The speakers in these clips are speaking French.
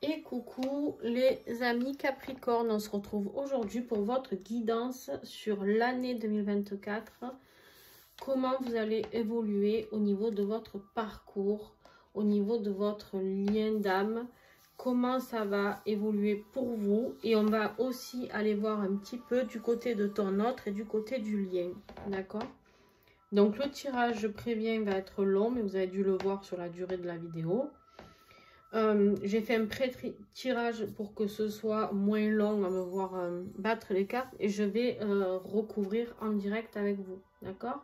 Et coucou les amis Capricorne, on se retrouve aujourd'hui pour votre guidance sur l'année 2024. Comment vous allez évoluer au niveau de votre parcours, au niveau de votre lien d'âme, comment ça va évoluer pour vous. Et on va aussi aller voir un petit peu du côté de ton autre et du côté du lien, d'accord? Donc le tirage, je préviens, va être long, mais vous avez dû le voir sur la durée de la vidéo. J'ai fait un pré-tirage pour que ce soit moins long à me voir battre les cartes et je vais recouvrir en direct avec vous, d'accord?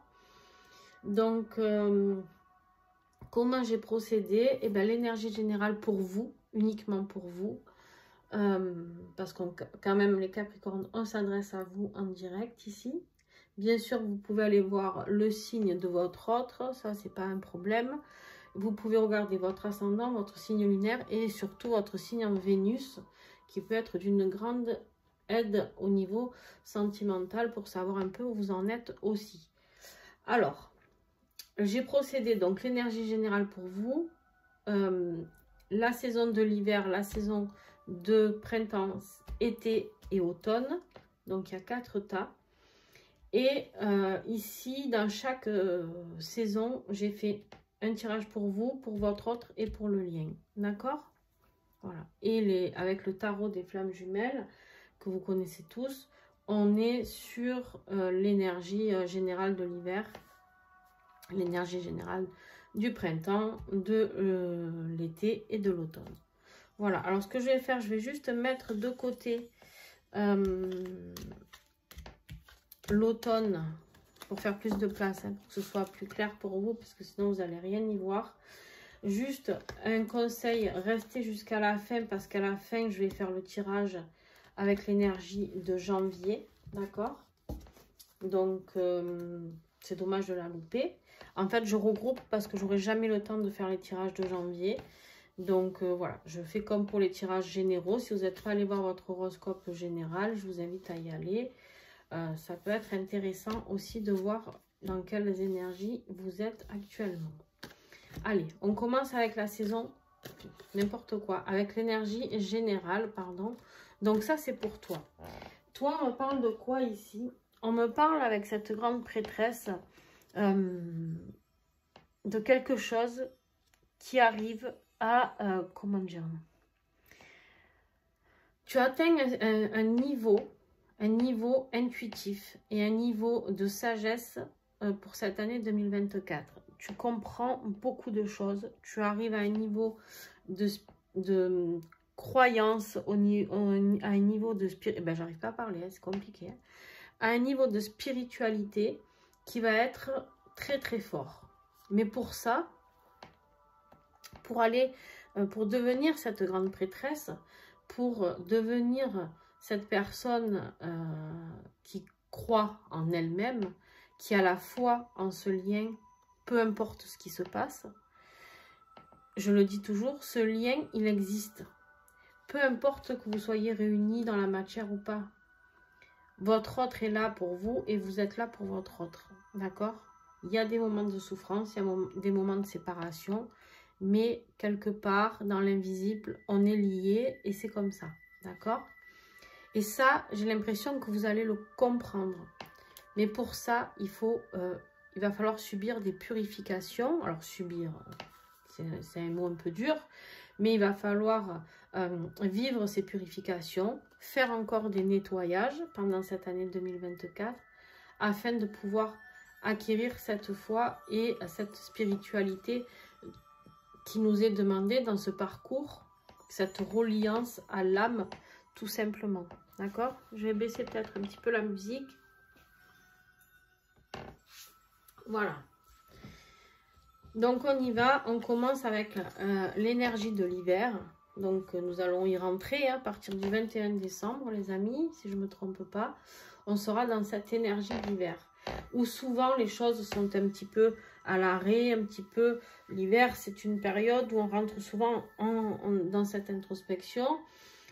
Donc, comment j'ai procédé? Eh bien, l'énergie générale pour vous, uniquement pour vous, parce qu'on quand même les Capricornes, on s'adresse à vous en direct ici. Bien sûr, vous pouvez aller voir le signe de votre autre, ça c'est pas un problème. Vous pouvez regarder votre ascendant, votre signe lunaire et surtout votre signe en Vénus qui peut être d'une grande aide au niveau sentimental pour savoir un peu où vous en êtes aussi. Alors, j'ai procédé donc l'énergie générale pour vous, la saison de l'hiver, la saison de printemps, été et automne. Donc, il y a 4 tas. Et ici, dans chaque saison, j'ai fait un tirage pour vous, pour votre autre et pour le lien. D'accord? Voilà. Et avec le tarot des flammes jumelles, que vous connaissez tous, on est sur l'énergie générale de l'hiver, l'énergie générale du printemps, de l'été et de l'automne. Voilà. Alors, ce que je vais faire, je vais juste mettre de côté l'automne pour faire plus de place, hein, pour que ce soit plus clair pour vous, parce que sinon vous n'allez rien y voir. Juste un conseil, restez jusqu'à la fin, parce qu'à la fin je vais faire le tirage avec l'énergie de janvier, d'accord? Donc c'est dommage de la louper. En fait je regroupe parce que j'aurai jamais le temps de faire les tirages de janvier. Donc voilà, je fais comme pour les tirages généraux. Si vous n'êtes pas allé voir votre horoscope général, je vous invite à y aller. Ça peut être intéressant aussi de voir dans quelles énergies vous êtes actuellement. Allez, on commence avec la saison, n'importe quoi, avec l'énergie générale, pardon. Donc ça, c'est pour toi. Toi, on me parle de quoi ici? On me parle avec cette grande prêtresse de quelque chose qui arrive à, comment dire? Tu atteins un niveau intuitif et un niveau de sagesse pour cette année 2024. Tu comprends beaucoup de choses. Tu arrives à un niveau de croyance, à un niveau de ben, j'arrive pas à parler, hein, c'est compliqué. Hein, à un niveau de spiritualité qui va être très très fort. Mais pour ça, pour devenir cette grande prêtresse, pour devenir cette personne qui croit en elle-même, qui a la foi en ce lien, peu importe ce qui se passe. Je le dis toujours, ce lien, il existe. Peu importe que vous soyez réunis dans la matière ou pas. Votre autre est là pour vous et vous êtes là pour votre autre. D'accord? Il y a des moments de souffrance, il y a des moments de séparation. Mais quelque part, dans l'invisible, on est liés et c'est comme ça. D'accord? Et ça, j'ai l'impression que vous allez le comprendre. Mais pour ça, il va falloir subir des purifications. Alors, subir, c'est un mot un peu dur. Mais il va falloir vivre ces purifications, faire encore des nettoyages pendant cette année 2024, afin de pouvoir acquérir cette foi et cette spiritualité qui nous est demandée dans ce parcours, cette reliance à l'âme, tout simplement. D'accord? Je vais baisser peut-être un petit peu la musique. Voilà. Donc, on y va. On commence avec l'énergie de l'hiver. Donc, nous allons y rentrer à partir du 21 décembre, les amis, si je ne me trompe pas. On sera dans cette énergie d'hiver, où souvent les choses sont un petit peu à l'arrêt, un petit peu. L'hiver, c'est une période où on rentre souvent dans cette introspection,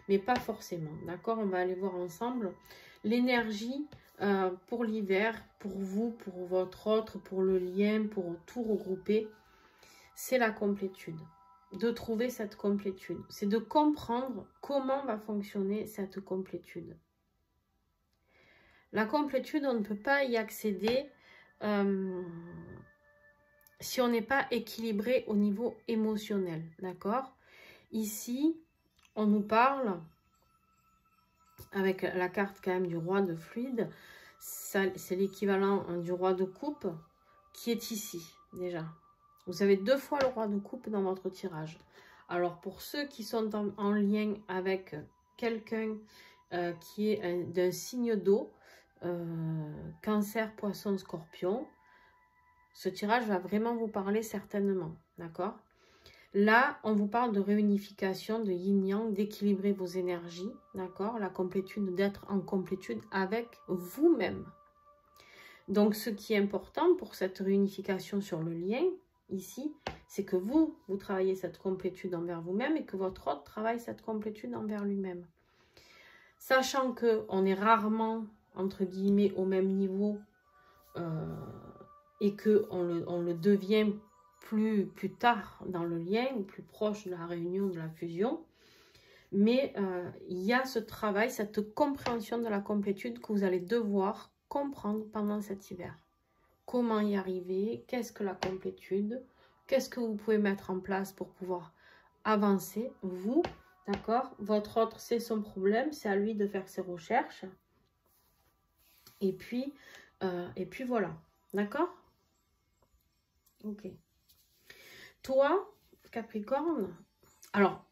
mais pas forcément. D'accord? On va aller voir ensemble l'énergie pour l'hiver, pour vous, pour votre autre, pour le lien, pour tout regrouper. C'est la complétude. de trouver cette complétude. C'est de comprendre comment va fonctionner cette complétude. La complétude, on ne peut pas y accéder si on n'est pas équilibré au niveau émotionnel. D'accord? Ici, on nous parle, avec la carte quand même du roi de fluide, c'est l'équivalent du roi de coupe qui est ici déjà. Vous avez 2 fois le roi de coupe dans votre tirage. Alors pour ceux qui sont en lien avec quelqu'un qui est d'un signe d'eau, Cancer, Poisson, Scorpion, ce tirage va vraiment vous parler certainement, d'accord? Là, on vous parle de réunification, de yin-yang, d'équilibrer vos énergies, d'accord? La complétude, d'être en complétude avec vous-même. Donc, ce qui est important pour cette réunification sur le lien, ici, c'est que vous travaillez cette complétude envers vous-même et que votre autre travaille cette complétude envers lui-même. Sachant qu'on est rarement, entre guillemets, au même niveau et qu'on le devient plus tard dans le lien, ou plus proche de la réunion, de la fusion. Mais il y a ce travail, cette compréhension de la complétude que vous allez devoir comprendre pendant cet hiver. Comment y arriver? Qu'est-ce que la complétude? Qu'est-ce que vous pouvez mettre en place pour pouvoir avancer? Vous, d'accord? Votre autre, c'est son problème, c'est à lui de faire ses recherches. Et puis voilà, d'accord? Ok. Toi, Capricorne, alors,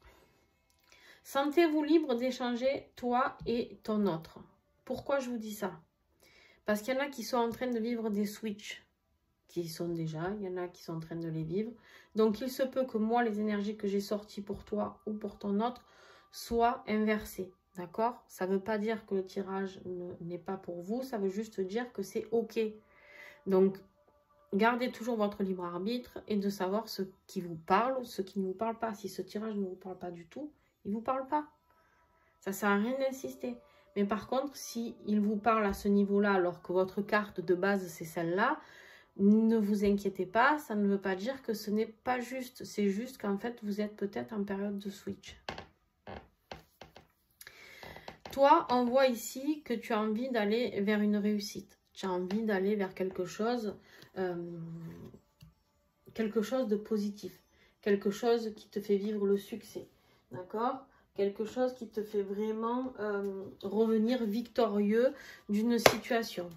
sentez-vous libre d'échanger toi et ton autre. Pourquoi je vous dis ça? Parce qu'il y en a qui sont en train de vivre des switches, qui y sont déjà, il y en a qui sont en train de les vivre. Donc, il se peut que moi, les énergies que j'ai sorties pour toi ou pour ton autre soient inversées, d'accord? Ça ne veut pas dire que le tirage n'est pas pour vous, ça veut juste dire que c'est OK. Donc, gardez toujours votre libre arbitre et de savoir ce qui vous parle, ce qui ne vous parle pas. Si ce tirage ne vous parle pas du tout, il ne vous parle pas. Ça ne sert à rien d'insister. Mais par contre, s'il vous parle à ce niveau-là, alors que votre carte de base, c'est celle-là, ne vous inquiétez pas. Ça ne veut pas dire que ce n'est pas juste. C'est juste qu'en fait, vous êtes peut-être en période de switch. Toi, on voit ici que tu as envie d'aller vers une réussite. Tu as envie d'aller vers quelque chose de positif, quelque chose qui te fait vivre le succès, d'accord? Quelque chose qui te fait vraiment revenir victorieux d'une situation.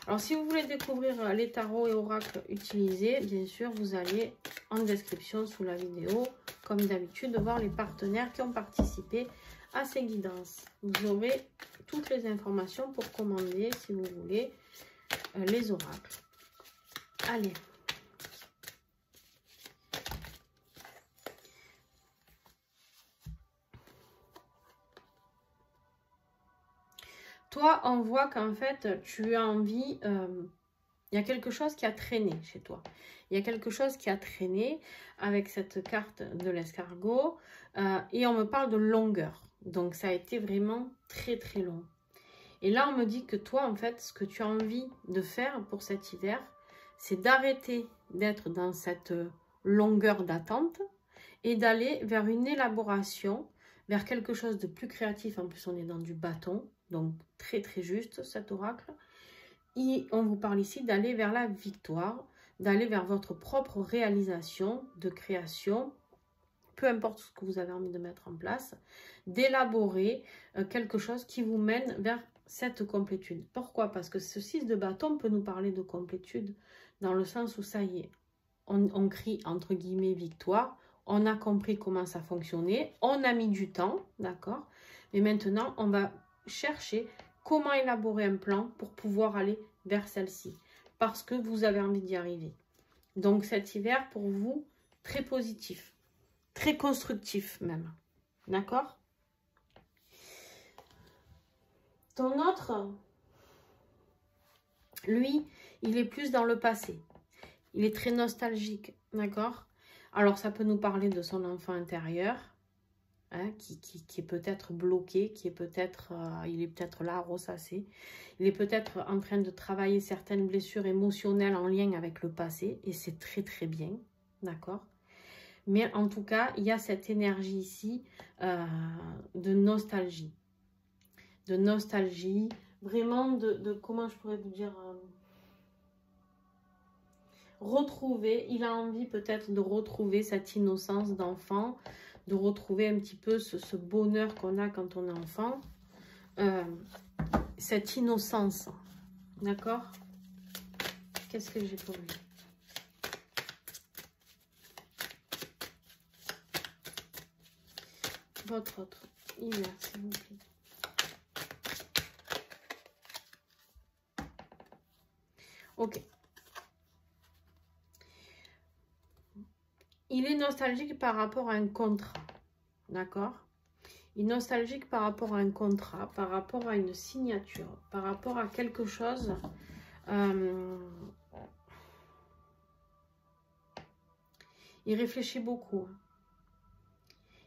Alors, si vous voulez découvrir les tarots et oracles utilisés, bien sûr, vous allez en description sous la vidéo, comme d'habitude, voir les partenaires qui ont participé à ces guidances. Vous aurez toutes les informations pour commander, si vous voulez, les oracles. Allez. Toi, on voit qu'en fait, tu as envie... il y a quelque chose qui a traîné chez toi. Il y a quelque chose qui a traîné avec cette carte de l'escargot. Et on me parle de longueur. Donc, ça a été vraiment très, très long. Et là, on me dit que toi, en fait, ce que tu as envie de faire pour cet hiver, c'est d'arrêter d'être dans cette longueur d'attente et d'aller vers une élaboration, vers quelque chose de plus créatif. En plus, on est dans du bâton, donc très, très juste, cet oracle. Et on vous parle ici d'aller vers la victoire, d'aller vers votre propre réalisation de création, peu importe ce que vous avez envie de mettre en place, d'élaborer quelque chose qui vous mène vers cette complétude. Pourquoi? Parce que ce 6 de bâton peut nous parler de complétude dans le sens où ça y est, on crie entre guillemets victoire, on a compris comment ça fonctionnait, on a mis du temps, d'accord? Mais maintenant, on va chercher comment élaborer un plan pour pouvoir aller vers celle-ci, parce que vous avez envie d'y arriver. Donc cet hiver, pour vous, très positif, très constructif même, d'accord? Ton autre, lui, il est plus dans le passé. Il est très nostalgique, d'accord? Alors, ça peut nous parler de son enfant intérieur, hein, qui est peut-être bloqué, qui est peut-être, il est peut-être là, ressassé. Il est peut-être en train de travailler certaines blessures émotionnelles en lien avec le passé, et c'est très, très bien, d'accord? Mais en tout cas, il y a cette énergie ici de nostalgie. De nostalgie, vraiment de comment je pourrais vous dire... retrouver, il a envie peut-être de retrouver cette innocence d'enfant, de retrouver un petit peu ce bonheur qu'on a quand on est enfant. Cette innocence, d'accord? Qu'est-ce que j'ai pour lui? Votre autre hiver, s'il vous plaît. Ok. Il est nostalgique par rapport à un contrat, d'accord? Il est nostalgique par rapport à un contrat, par rapport à une signature, par rapport à quelque chose. Il réfléchit beaucoup.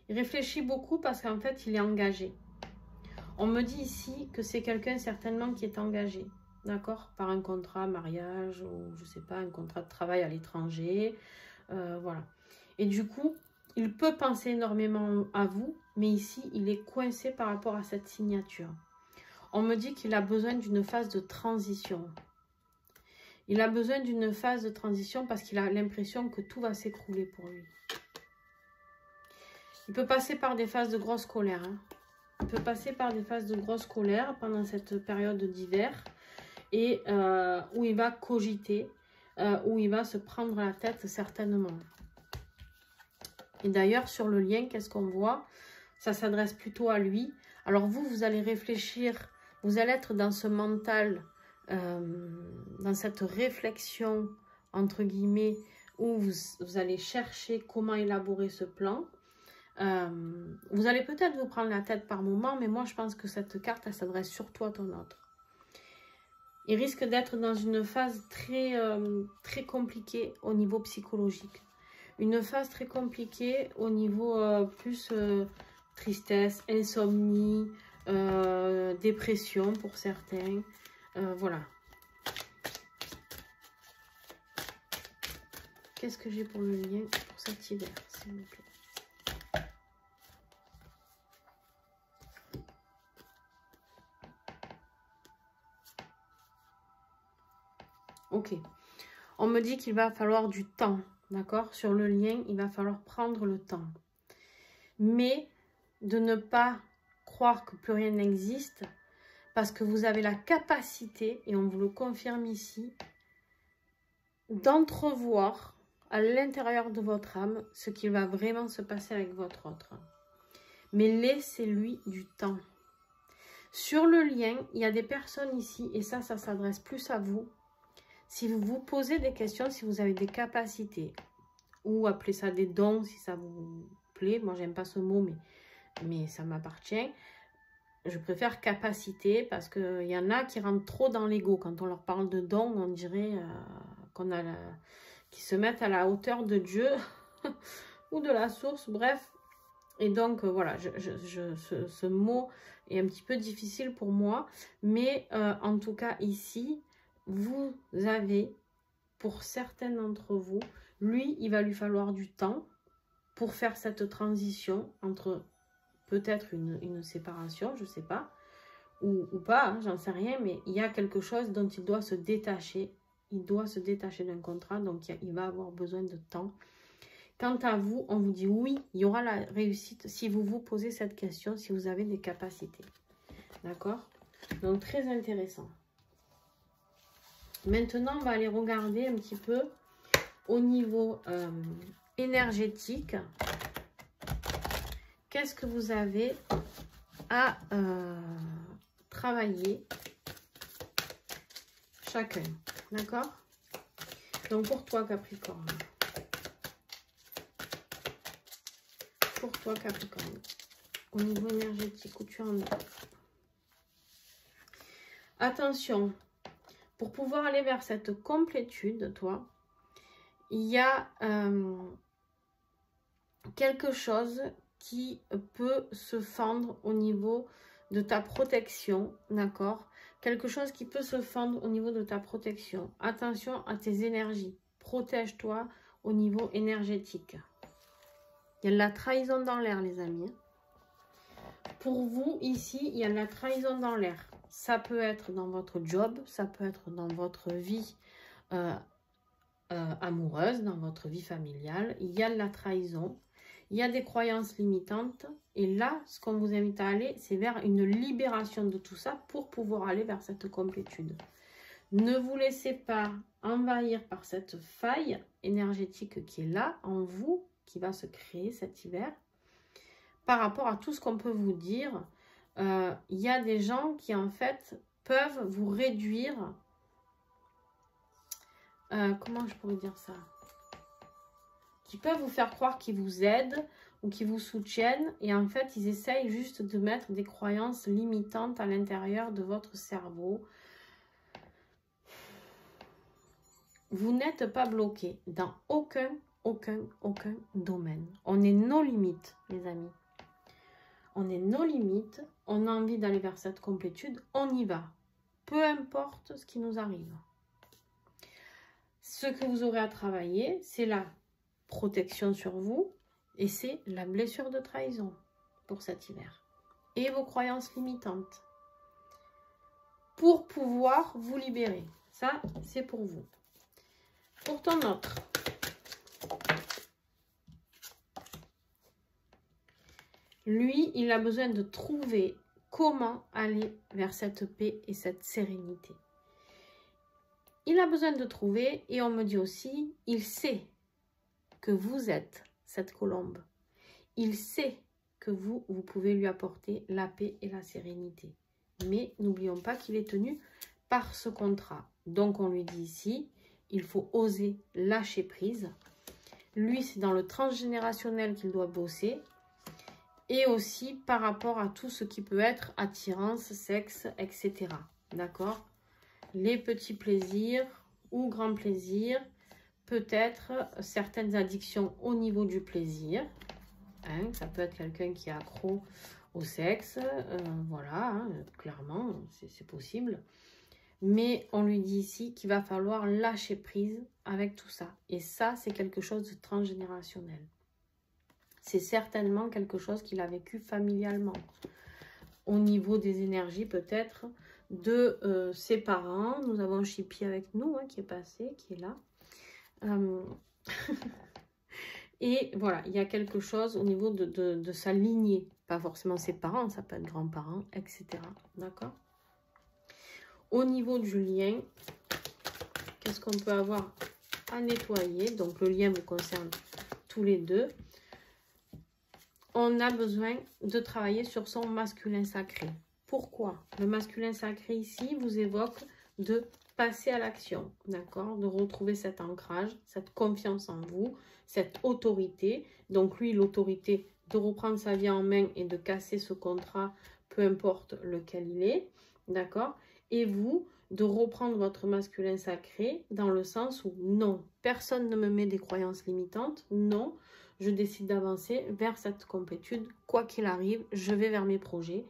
Il réfléchit beaucoup parce qu'en fait, il est engagé. On me dit ici que c'est quelqu'un certainement qui est engagé, d'accord? Par un contrat, mariage, ou je sais pas, un contrat de travail à l'étranger, voilà. Et du coup, il peut penser énormément à vous, mais ici, il est coincé par rapport à cette signature. On me dit qu'il a besoin d'une phase de transition. Il a besoin d'une phase de transition parce qu'il a l'impression que tout va s'écrouler pour lui. Il peut passer par des phases de grosse colère. Hein. Il peut passer par des phases de grosse colère pendant cette période d'hiver et où il va cogiter, où il va se prendre la tête certainement. Et d'ailleurs, sur le lien, qu'est-ce qu'on voit? Ça s'adresse plutôt à lui. Alors vous, vous allez réfléchir, vous allez être dans ce mental, dans cette réflexion, entre guillemets, où vous allez chercher comment élaborer ce plan. Vous allez peut-être vous prendre la tête par moment, mais moi, je pense que cette carte, elle s'adresse surtout à ton autre. Il risque d'être dans une phase très, très compliquée au niveau psychologique. Une phase très compliquée au niveau plus tristesse, insomnie, dépression pour certains. Voilà. Qu'est-ce que j'ai pour le lien pour cet hiver, s'il vous plaît? Ok. On me dit qu'il va falloir du temps. D'accord? Sur le lien, il va falloir prendre le temps. Mais de ne pas croire que plus rien n'existe parce que vous avez la capacité, et on vous le confirme ici, d'entrevoir à l'intérieur de votre âme ce qui va vraiment se passer avec votre autre. Mais laissez-lui du temps. Sur le lien, il y a des personnes ici, et ça s'adresse plus à vous. Si vous vous posez des questions, si vous avez des capacités, ou appelez ça des dons si ça vous plaît. Moi, j'aime pas ce mot, mais ça m'appartient. Je préfère capacité parce qu'il y en a qui rentrent trop dans l'ego. Quand on leur parle de dons, on dirait qu'ils se mettent à la hauteur de Dieu ou de la source, bref. Et donc, voilà, ce mot est un petit peu difficile pour moi. Mais en tout cas, ici, vous avez, pour certains d'entre vous, lui, il va lui falloir du temps pour faire cette transition entre peut-être une séparation, je ne sais pas, ou pas, hein, j'en sais rien, mais il y a quelque chose dont il doit se détacher. Il doit se détacher d'un contrat, donc il va avoir besoin de temps. Quant à vous, on vous dit oui, il y aura la réussite si vous vous posez cette question, si vous avez des capacités. D'accord? Donc, très intéressant. Maintenant, on va aller regarder un petit peu au niveau énergétique. Qu'est-ce que vous avez à travailler chacun? D'accord? Donc, pour toi, Capricorne. Pour toi, Capricorne. Au niveau énergétique, où tu en es? Attention. Pour pouvoir aller vers cette complétude, toi, il y a quelque chose qui peut se fendre au niveau de ta protection, d'accord? Quelque chose qui peut se fendre au niveau de ta protection. Attention à tes énergies. Protège-toi au niveau énergétique. Il y a de la trahison dans l'air, les amis. Pour vous, ici, il y a de la trahison dans l'air. Ça peut être dans votre job, ça peut être dans votre vie amoureuse, dans votre vie familiale. Il y a de la trahison, il y a des croyances limitantes. Et là, ce qu'on vous invite à aller, c'est vers une libération de tout ça pour pouvoir aller vers cette complétude. Ne vous laissez pas envahir par cette faille énergétique qui est là, en vous, qui va se créer cet hiver. Par rapport à tout ce qu'on peut vous dire, il y a des gens qui, en fait, peuvent vous réduire. Comment je pourrais dire ça? Qui peuvent vous faire croire qu'ils vous aident ou qu'ils vous soutiennent. Et en fait, ils essayent juste de mettre des croyances limitantes à l'intérieur de votre cerveau. Vous n'êtes pas bloqué dans aucun domaine. On est nos limites, les amis. On est nos limites. On a envie d'aller vers cette complétude. On y va. Peu importe ce qui nous arrive. Ce que vous aurez à travailler, c'est la protection sur vous et c'est la blessure de trahison pour cet hiver. Et vos croyances limitantes. Pour pouvoir vous libérer. Ça, c'est pour vous. Pour ton autre. Lui, il a besoin de trouver comment aller vers cette paix et cette sérénité. Il a besoin de trouver, et on me dit aussi, il sait que vous êtes cette colombe. Il sait que vous pouvez lui apporter la paix et la sérénité. Mais n'oublions pas qu'il est tenu par ce contrat. Donc on lui dit ici, il faut oser lâcher prise. Lui, c'est dans le transgénérationnel qu'il doit bosser. Et aussi par rapport à tout ce qui peut être attirance, sexe, etc. D'accord? Les petits plaisirs ou grands plaisirs, peut-être certaines addictions au niveau du plaisir. Hein, ça peut être quelqu'un qui est accro au sexe, voilà, hein, clairement, c'est possible. Mais on lui dit ici qu'il va falloir lâcher prise avec tout ça. Et ça, c'est quelque chose de transgénérationnel. C'est certainement quelque chose qu'il a vécu familialement. Au niveau des énergies, peut-être, de ses parents. Nous avons Chippy avec nous, hein, qui est passé, qui est là. Et voilà, il y a quelque chose au niveau de sa lignée. Pas forcément ses parents, ça peut être grands-parents, etc. D'accord? Au niveau du lien, qu'est-ce qu'on peut avoir à nettoyer? Donc, le lien vous concerne tous les deux. On a besoin de travailler sur son masculin sacré. Pourquoi? Le masculin sacré ici vous évoque de passer à l'action, d'accord? De retrouver cet ancrage, cette confiance en vous, cette autorité. Donc lui, l'autorité de reprendre sa vie en main et de casser ce contrat, peu importe lequel il est, d'accord? Et vous, de reprendre votre masculin sacré dans le sens où non, personne ne me met des croyances limitantes, non, je décide d'avancer vers cette complétude, quoi qu'il arrive, je vais vers mes projets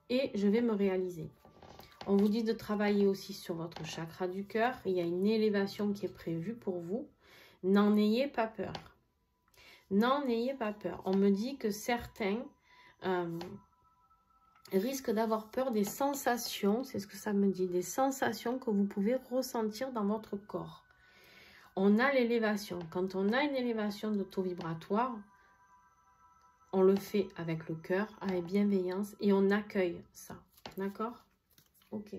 et je vais me réaliser. On vous dit de travailler aussi sur votre chakra du cœur. Il y a une élévation qui est prévue pour vous. N'en ayez pas peur. N'en ayez pas peur. On me dit que certains risquent d'avoir peur des sensations. C'est ce que ça me dit. Des sensations que vous pouvez ressentir dans votre corps. On a l'élévation. Quand on a une élévation de taux vibratoire, on le fait avec le cœur, avec bienveillance et on accueille ça. D'accord? Ok.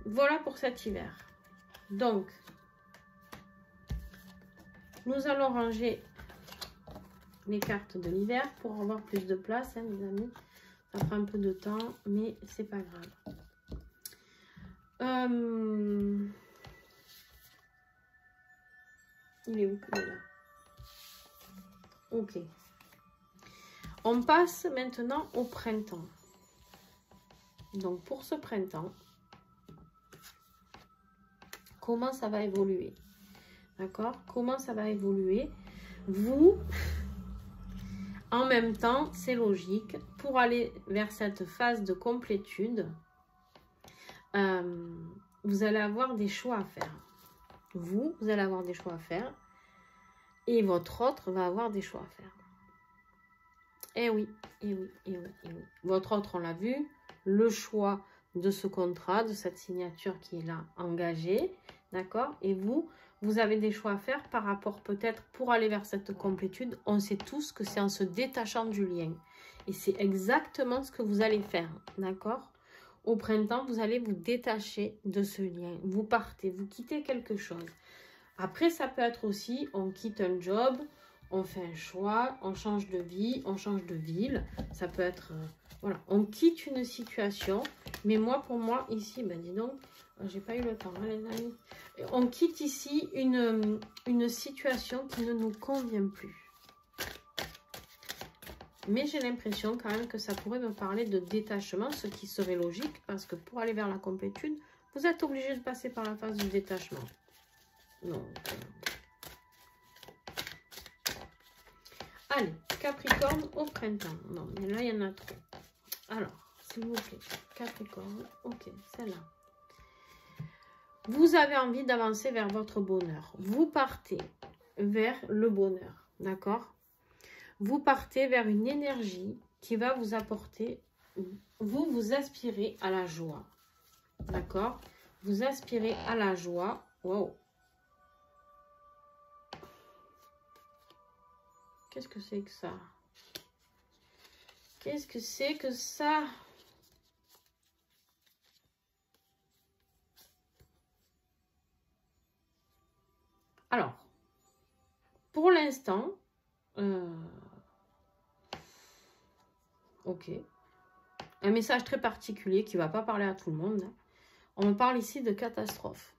Voilà pour cet hiver. Donc, nous allons ranger les cartes de l'hiver pour avoir plus de place, hein, les amis. Ça prend un peu de temps, mais c'est pas grave. Il est où? Il est là. Ok. On passe maintenant au printemps. Donc pour ce printemps, comment ça va évoluer? D'accord? Comment ça va évoluer? Vous, en même temps, c'est logique, pour aller vers cette phase de complétude, vous allez avoir des choix à faire. Vous allez avoir des choix à faire. Et votre autre va avoir des choix à faire. Eh oui, eh oui, eh oui, eh oui. Votre autre, on l'a vu, le choix de ce contrat, de cette signature qui est là engagée, d'accord? Et vous, vous avez des choix à faire par rapport peut-être pour aller vers cette complétude. On sait tous que c'est en se détachant du lien. Et c'est exactement ce que vous allez faire, d'accord? Au printemps, vous allez vous détacher de ce lien. Vous partez, vous quittez quelque chose. Après, ça peut être aussi, on quitte un job, on fait un choix, on change de vie, on change de ville. Ça peut être, voilà, on quitte une situation. Mais moi, pour moi, ici, ben dis donc, j'ai pas eu le temps, hein, les amis. On quitte ici une situation qui ne nous convient plus. Mais j'ai l'impression quand même que ça pourrait me parler de détachement, ce qui serait logique, parce que pour aller vers la complétude, vous êtes obligé de passer par la phase du détachement. Donc, allez, Capricorne au printemps. Non, mais là, il y en a trop. Alors, s'il vous plaît, Capricorne, ok, celle-là. Vous avez envie d'avancer vers votre bonheur. Vous partez vers le bonheur, d'accord? Vous partez vers une énergie qui va vous apporter, vous aspirez à la joie, d'accord? Vous aspirez à la joie. Wow! Qu'est-ce que c'est que ça? Qu'est-ce que c'est que ça? Alors, pour l'instant, ok. Un message très particulier qui ne va pas parler à tout le monde. On me parle ici de catastrophe.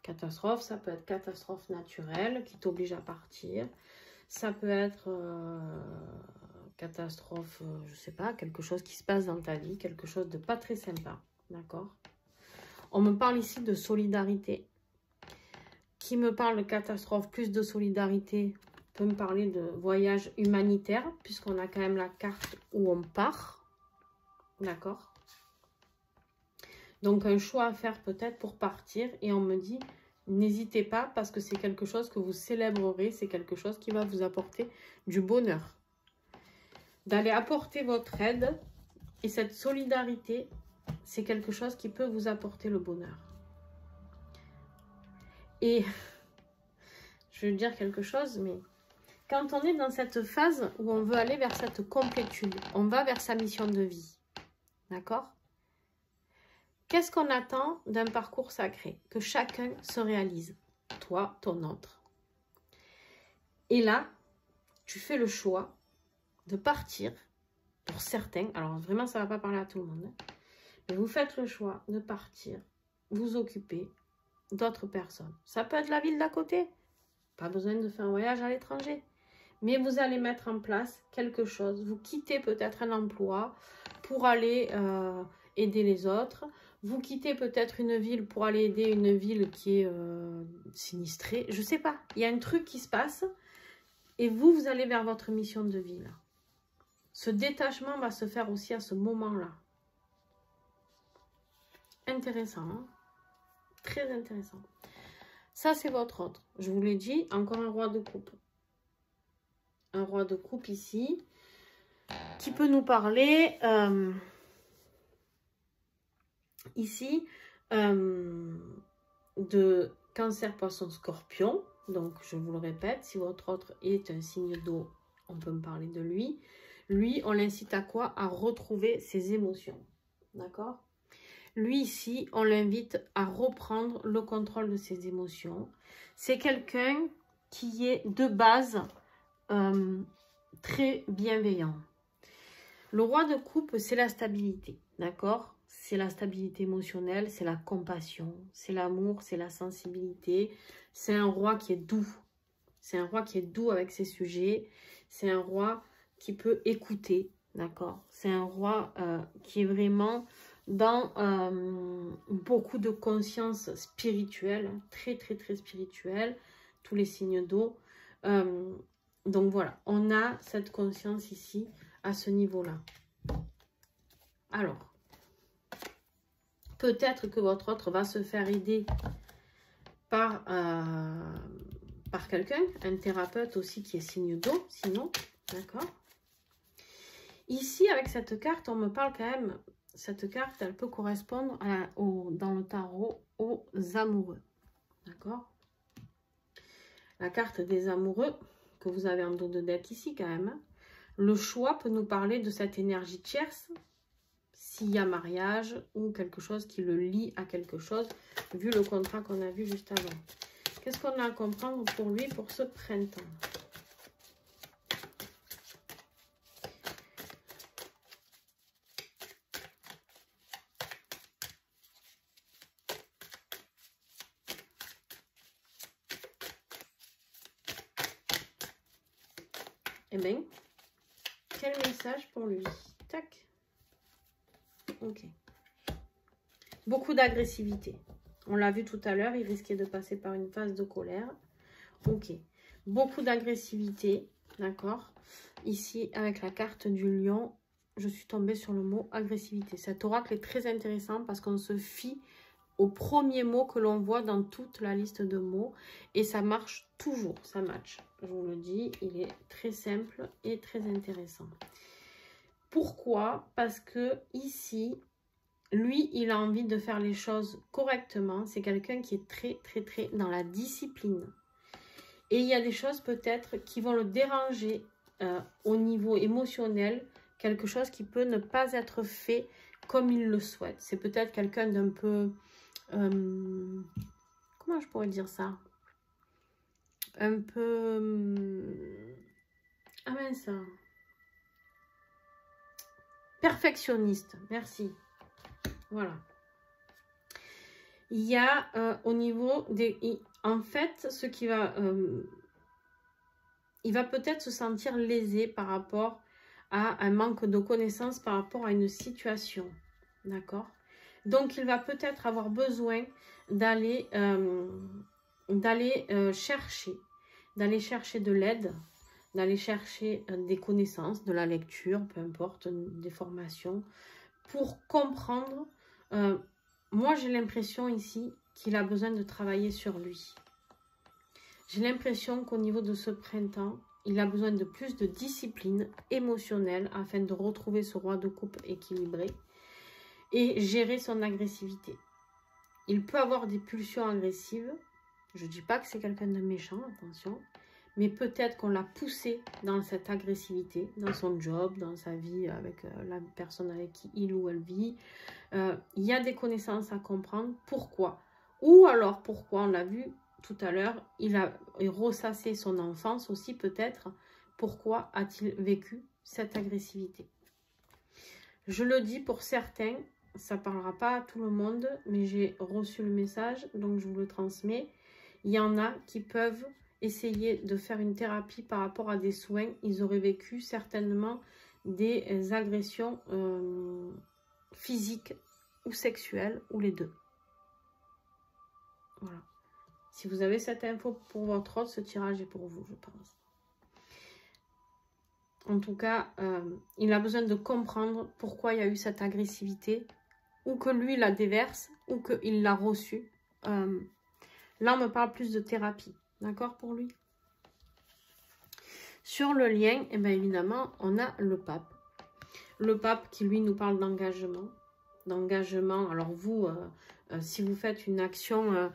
Catastrophe, ça peut être catastrophe naturelle qui t'oblige à partir. Ça peut être catastrophe, je ne sais pas, quelque chose qui se passe dans ta vie, quelque chose de pas très sympa. D'accord? On me parle ici de solidarité. Qui me parle de catastrophe, plus de solidarité, peut me parler de voyage humanitaire, puisqu'on a quand même la carte où on part. D'accord? Donc, un choix à faire peut-être pour partir. Et on me dit, n'hésitez pas parce que c'est quelque chose que vous célébrerez. C'est quelque chose qui va vous apporter du bonheur. D'aller apporter votre aide. Et cette solidarité, c'est quelque chose qui peut vous apporter le bonheur. Et je vais dire quelque chose, mais quand on est dans cette phase où on veut aller vers cette complétude, on va vers sa mission de vie. D'accord? Qu'est-ce qu'on attend d'un parcours sacré? Que chacun se réalise. Toi, ton autre. Et là, tu fais le choix de partir, pour certains, alors vraiment ça ne va pas parler à tout le monde, hein, mais vous faites le choix de partir, vous occuper d'autres personnes. Ça peut être la ville d'à côté. Pas besoin de faire un voyage à l'étranger. Mais vous allez mettre en place quelque chose. Vous quittez peut-être un emploi pour aller aider les autres. Vous quittez peut-être une ville pour aller aider une ville qui est sinistrée. Je ne sais pas. Il y a un truc qui se passe. Et vous allez vers votre mission de vie. Là. Ce détachement va se faire aussi à ce moment-là. Intéressant. Hein? Très intéressant. Ça, c'est votre autre. Je vous l'ai dit, encore un roi de coupe. Un roi de coupe ici, qui peut nous parler ici de Cancer, Poisson, Scorpion. Donc, je vous le répète, si votre autre est un signe d'eau, on peut me parler de lui. Lui, on l'incite à quoi? À retrouver ses émotions. D'accord? Lui, ici, on l'invite à reprendre le contrôle de ses émotions. C'est quelqu'un qui est de base très bienveillant. Le roi de coupe, c'est la stabilité. D'accord? C'est la stabilité émotionnelle, c'est la compassion, c'est l'amour, c'est la sensibilité. C'est un roi qui est doux. C'est un roi qui est doux avec ses sujets. C'est un roi qui peut écouter. D'accord? C'est un roi qui est vraiment dans beaucoup de conscience spirituelle, très très très spirituelle, tous les signes d'eau. Donc voilà, on a cette conscience ici à ce niveau-là. Alors, peut-être que votre autre va se faire aider par par quelqu'un, un thérapeute aussi qui est signe d'eau, sinon, d'accord. Ici, avec cette carte, on me parle quand même, cette carte, elle peut correspondre dans le tarot aux amoureux, d'accord. La carte des amoureux, que vous avez en dos de dette ici quand même, hein. Le choix peut nous parler de cette énergie tierce, s'il y a mariage ou quelque chose qui le lie à quelque chose, vu le contrat qu'on a vu juste avant. Qu'est-ce qu'on a à comprendre pour lui pour ce printemps? Eh bien, quel message pour lui? Tac. Ok. Beaucoup d'agressivité. On l'a vu tout à l'heure, il risquait de passer par une phase de colère. Ok. Beaucoup d'agressivité, d'accord. Ici, avec la carte du lion, je suis tombée sur le mot agressivité. Cet oracle est très intéressant parce qu'on se fie au premier mot que l'on voit dans toute la liste de mots. Et ça marche toujours, ça match. Je vous le dis, il est très simple et très intéressant. Pourquoi? Parce que ici, lui, il a envie de faire les choses correctement. C'est quelqu'un qui est très dans la discipline. Et il y a des choses peut-être qui vont le déranger au niveau émotionnel. Quelque chose qui peut ne pas être fait comme il le souhaite. C'est peut-être quelqu'un d'un peu... comment je pourrais dire ça? Un peu... ah mince. Perfectionniste. Merci. Voilà. Il y a au niveau des... En fait, ce qui va... il va peut-être se sentir lésé par rapport à un manque de connaissances par rapport à une situation. D'accord? Donc, il va peut-être avoir besoin d'aller chercher de l'aide, d'aller chercher des connaissances, de la lecture, peu importe, des formations, pour comprendre. Moi, j'ai l'impression ici qu'il a besoin de travailler sur lui. J'ai l'impression qu'au niveau de ce printemps, il a besoin de plus de discipline émotionnelle afin de retrouver ce roi de coupe équilibré et gérer son agressivité. Il peut avoir des pulsions agressives. Je ne dis pas que c'est quelqu'un de méchant, attention. Mais peut-être qu'on l'a poussé dans cette agressivité, dans son job, dans sa vie avec la personne avec qui il ou elle vit. Il y a des connaissances à comprendre. Pourquoi? Ou alors, pourquoi, on l'a vu tout à l'heure, il a ressassé son enfance aussi peut-être. Pourquoi a-t-il vécu cette agressivité? Je le dis pour certains, ça ne parlera pas à tout le monde, mais j'ai reçu le message, donc je vous le transmets. Il y en a qui peuvent essayer de faire une thérapie par rapport à des soins. Ils auraient vécu certainement des agressions physiques ou sexuelles, ou les deux. Voilà. Si vous avez cette info pour votre autre, ce tirage est pour vous, je pense. En tout cas, il a besoin de comprendre pourquoi il y a eu cette agressivité, ou que lui la déverse, ou qu'il l'a reçue. Là, on me parle plus de thérapie. D'accord pour lui? Sur le lien, eh bien, évidemment, on a le pape. Le pape qui, lui, nous parle d'engagement. D'engagement. Alors, vous, si vous faites une action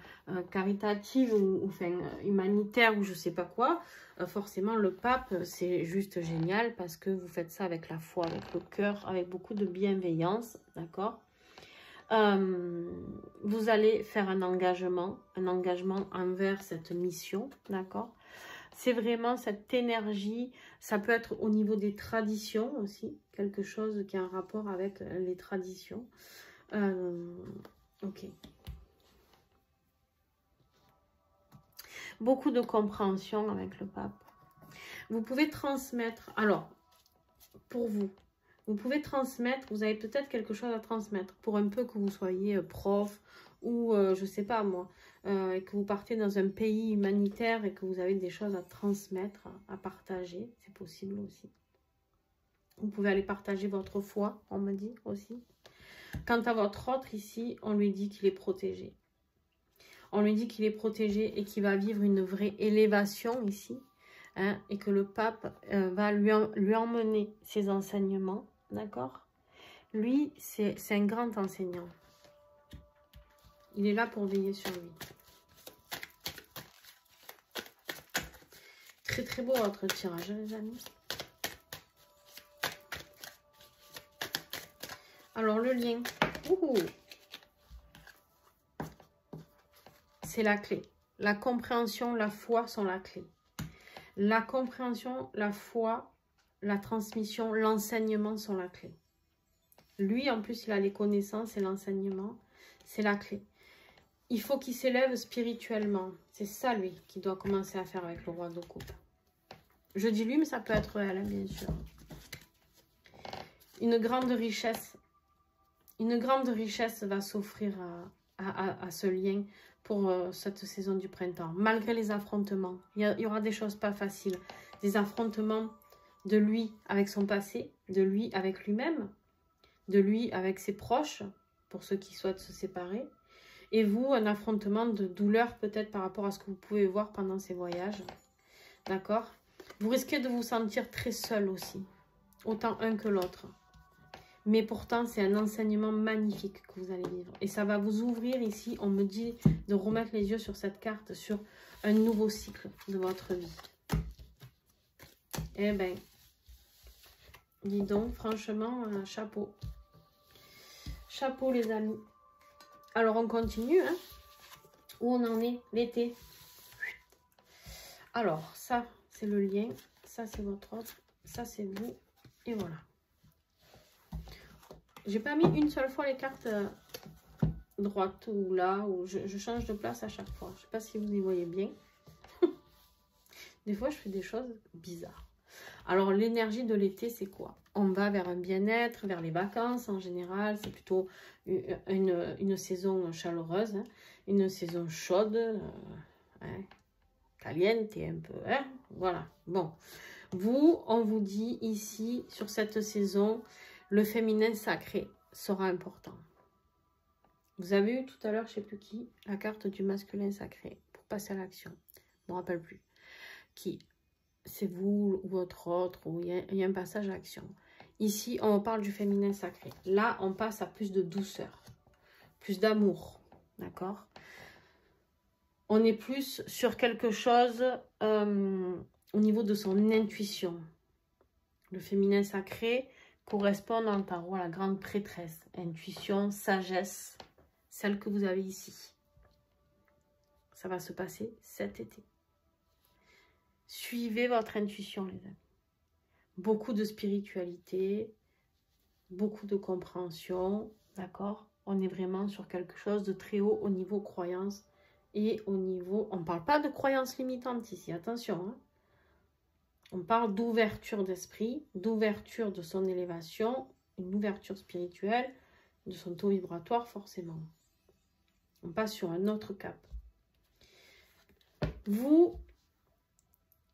caritative ou enfin, humanitaire ou je ne sais pas quoi, forcément, le pape, c'est juste génial parce que vous faites ça avec la foi, avec le cœur, avec beaucoup de bienveillance. D'accord? Vous allez faire un engagement envers cette mission, d'accord? C'est vraiment cette énergie, ça peut être au niveau des traditions aussi, quelque chose qui a un rapport avec les traditions. Ok. Beaucoup de compréhension avec le pape. Vous pouvez transmettre, alors, pour vous, vous pouvez transmettre, vous avez peut-être quelque chose à transmettre, pour un peu que vous soyez prof, ou je ne sais pas moi, et que vous partez dans un pays humanitaire et que vous avez des choses à transmettre, à partager, c'est possible aussi. Vous pouvez aller partager votre foi, on me dit aussi. Quant à votre autre ici, on lui dit qu'il est protégé. On lui dit qu'il est protégé et qu'il va vivre une vraie élévation ici. Hein, et que le pape va lui emmener ses enseignements. D'accord? Lui, c'est un grand enseignant. Il est là pour veiller sur lui. Très très beau votre tirage, les amis. Alors, le lien. C'est la clé. La compréhension, la foi sont la clé. La compréhension, la foi, la transmission, l'enseignement sont la clé. Lui, en plus, il a les connaissances et l'enseignement. C'est la clé. Il faut qu'il s'élève spirituellement. C'est ça, lui, qu'il doit commencer à faire avec le roi de coupe. Je dis lui, mais ça peut être elle, bien sûr. Une grande richesse va s'offrir à ce lien pour cette saison du printemps. Malgré les affrontements, il y aura des choses pas faciles. Des affrontements de lui avec son passé, de lui avec lui-même, de lui avec ses proches, pour ceux qui souhaitent se séparer. Et vous, un affrontement de douleur peut-être par rapport à ce que vous pouvez voir pendant ces voyages. D'accord? Vous risquez de vous sentir très seul aussi, autant un que l'autre. Mais pourtant, c'est un enseignement magnifique que vous allez vivre. Et ça va vous ouvrir ici, on me dit de remettre les yeux sur cette carte, sur un nouveau cycle de votre vie. Eh bien, dis donc, franchement, chapeau. Chapeau, les amis. Alors, on continue, hein. Où on en est? L'été. Alors, ça, c'est le lien. Ça, c'est votre autre. Ça, c'est vous. Et voilà. J'ai pas mis une seule fois les cartes droite ou là, ou je change de place à chaque fois. Je sais pas si vous y voyez bien. Des fois, je fais des choses bizarres. Alors, l'énergie de l'été, c'est quoi? On va vers un bien-être, vers les vacances en général. C'est plutôt une saison chaleureuse, hein, une saison chaude, hein, caliente un peu. Hein, voilà. Bon, vous, on vous dit ici, sur cette saison, le féminin sacré sera important. Vous avez eu tout à l'heure, je ne sais plus qui, la carte du masculin sacré pour passer à l'action. Je ne me rappelle plus. Qui? C'est vous ou votre autre, ou il y a un passage à l'action. Ici, on parle du féminin sacré. Là, on passe à plus de douceur, plus d'amour. D'accord? On est plus sur quelque chose au niveau de son intuition. Le féminin sacré correspond en tarot à la grande prêtresse. Intuition, sagesse, celle que vous avez ici. Ça va se passer cet été. Suivez votre intuition, les amis. Beaucoup de spiritualité, beaucoup de compréhension, d'accord? On est vraiment sur quelque chose de très haut au niveau croyance et au niveau... On ne parle pas de croyance limitante ici, attention. Hein? On parle d'ouverture d'esprit, d'ouverture de son élévation, une ouverture spirituelle, de son taux vibratoire forcément. On passe sur un autre cap. Vous...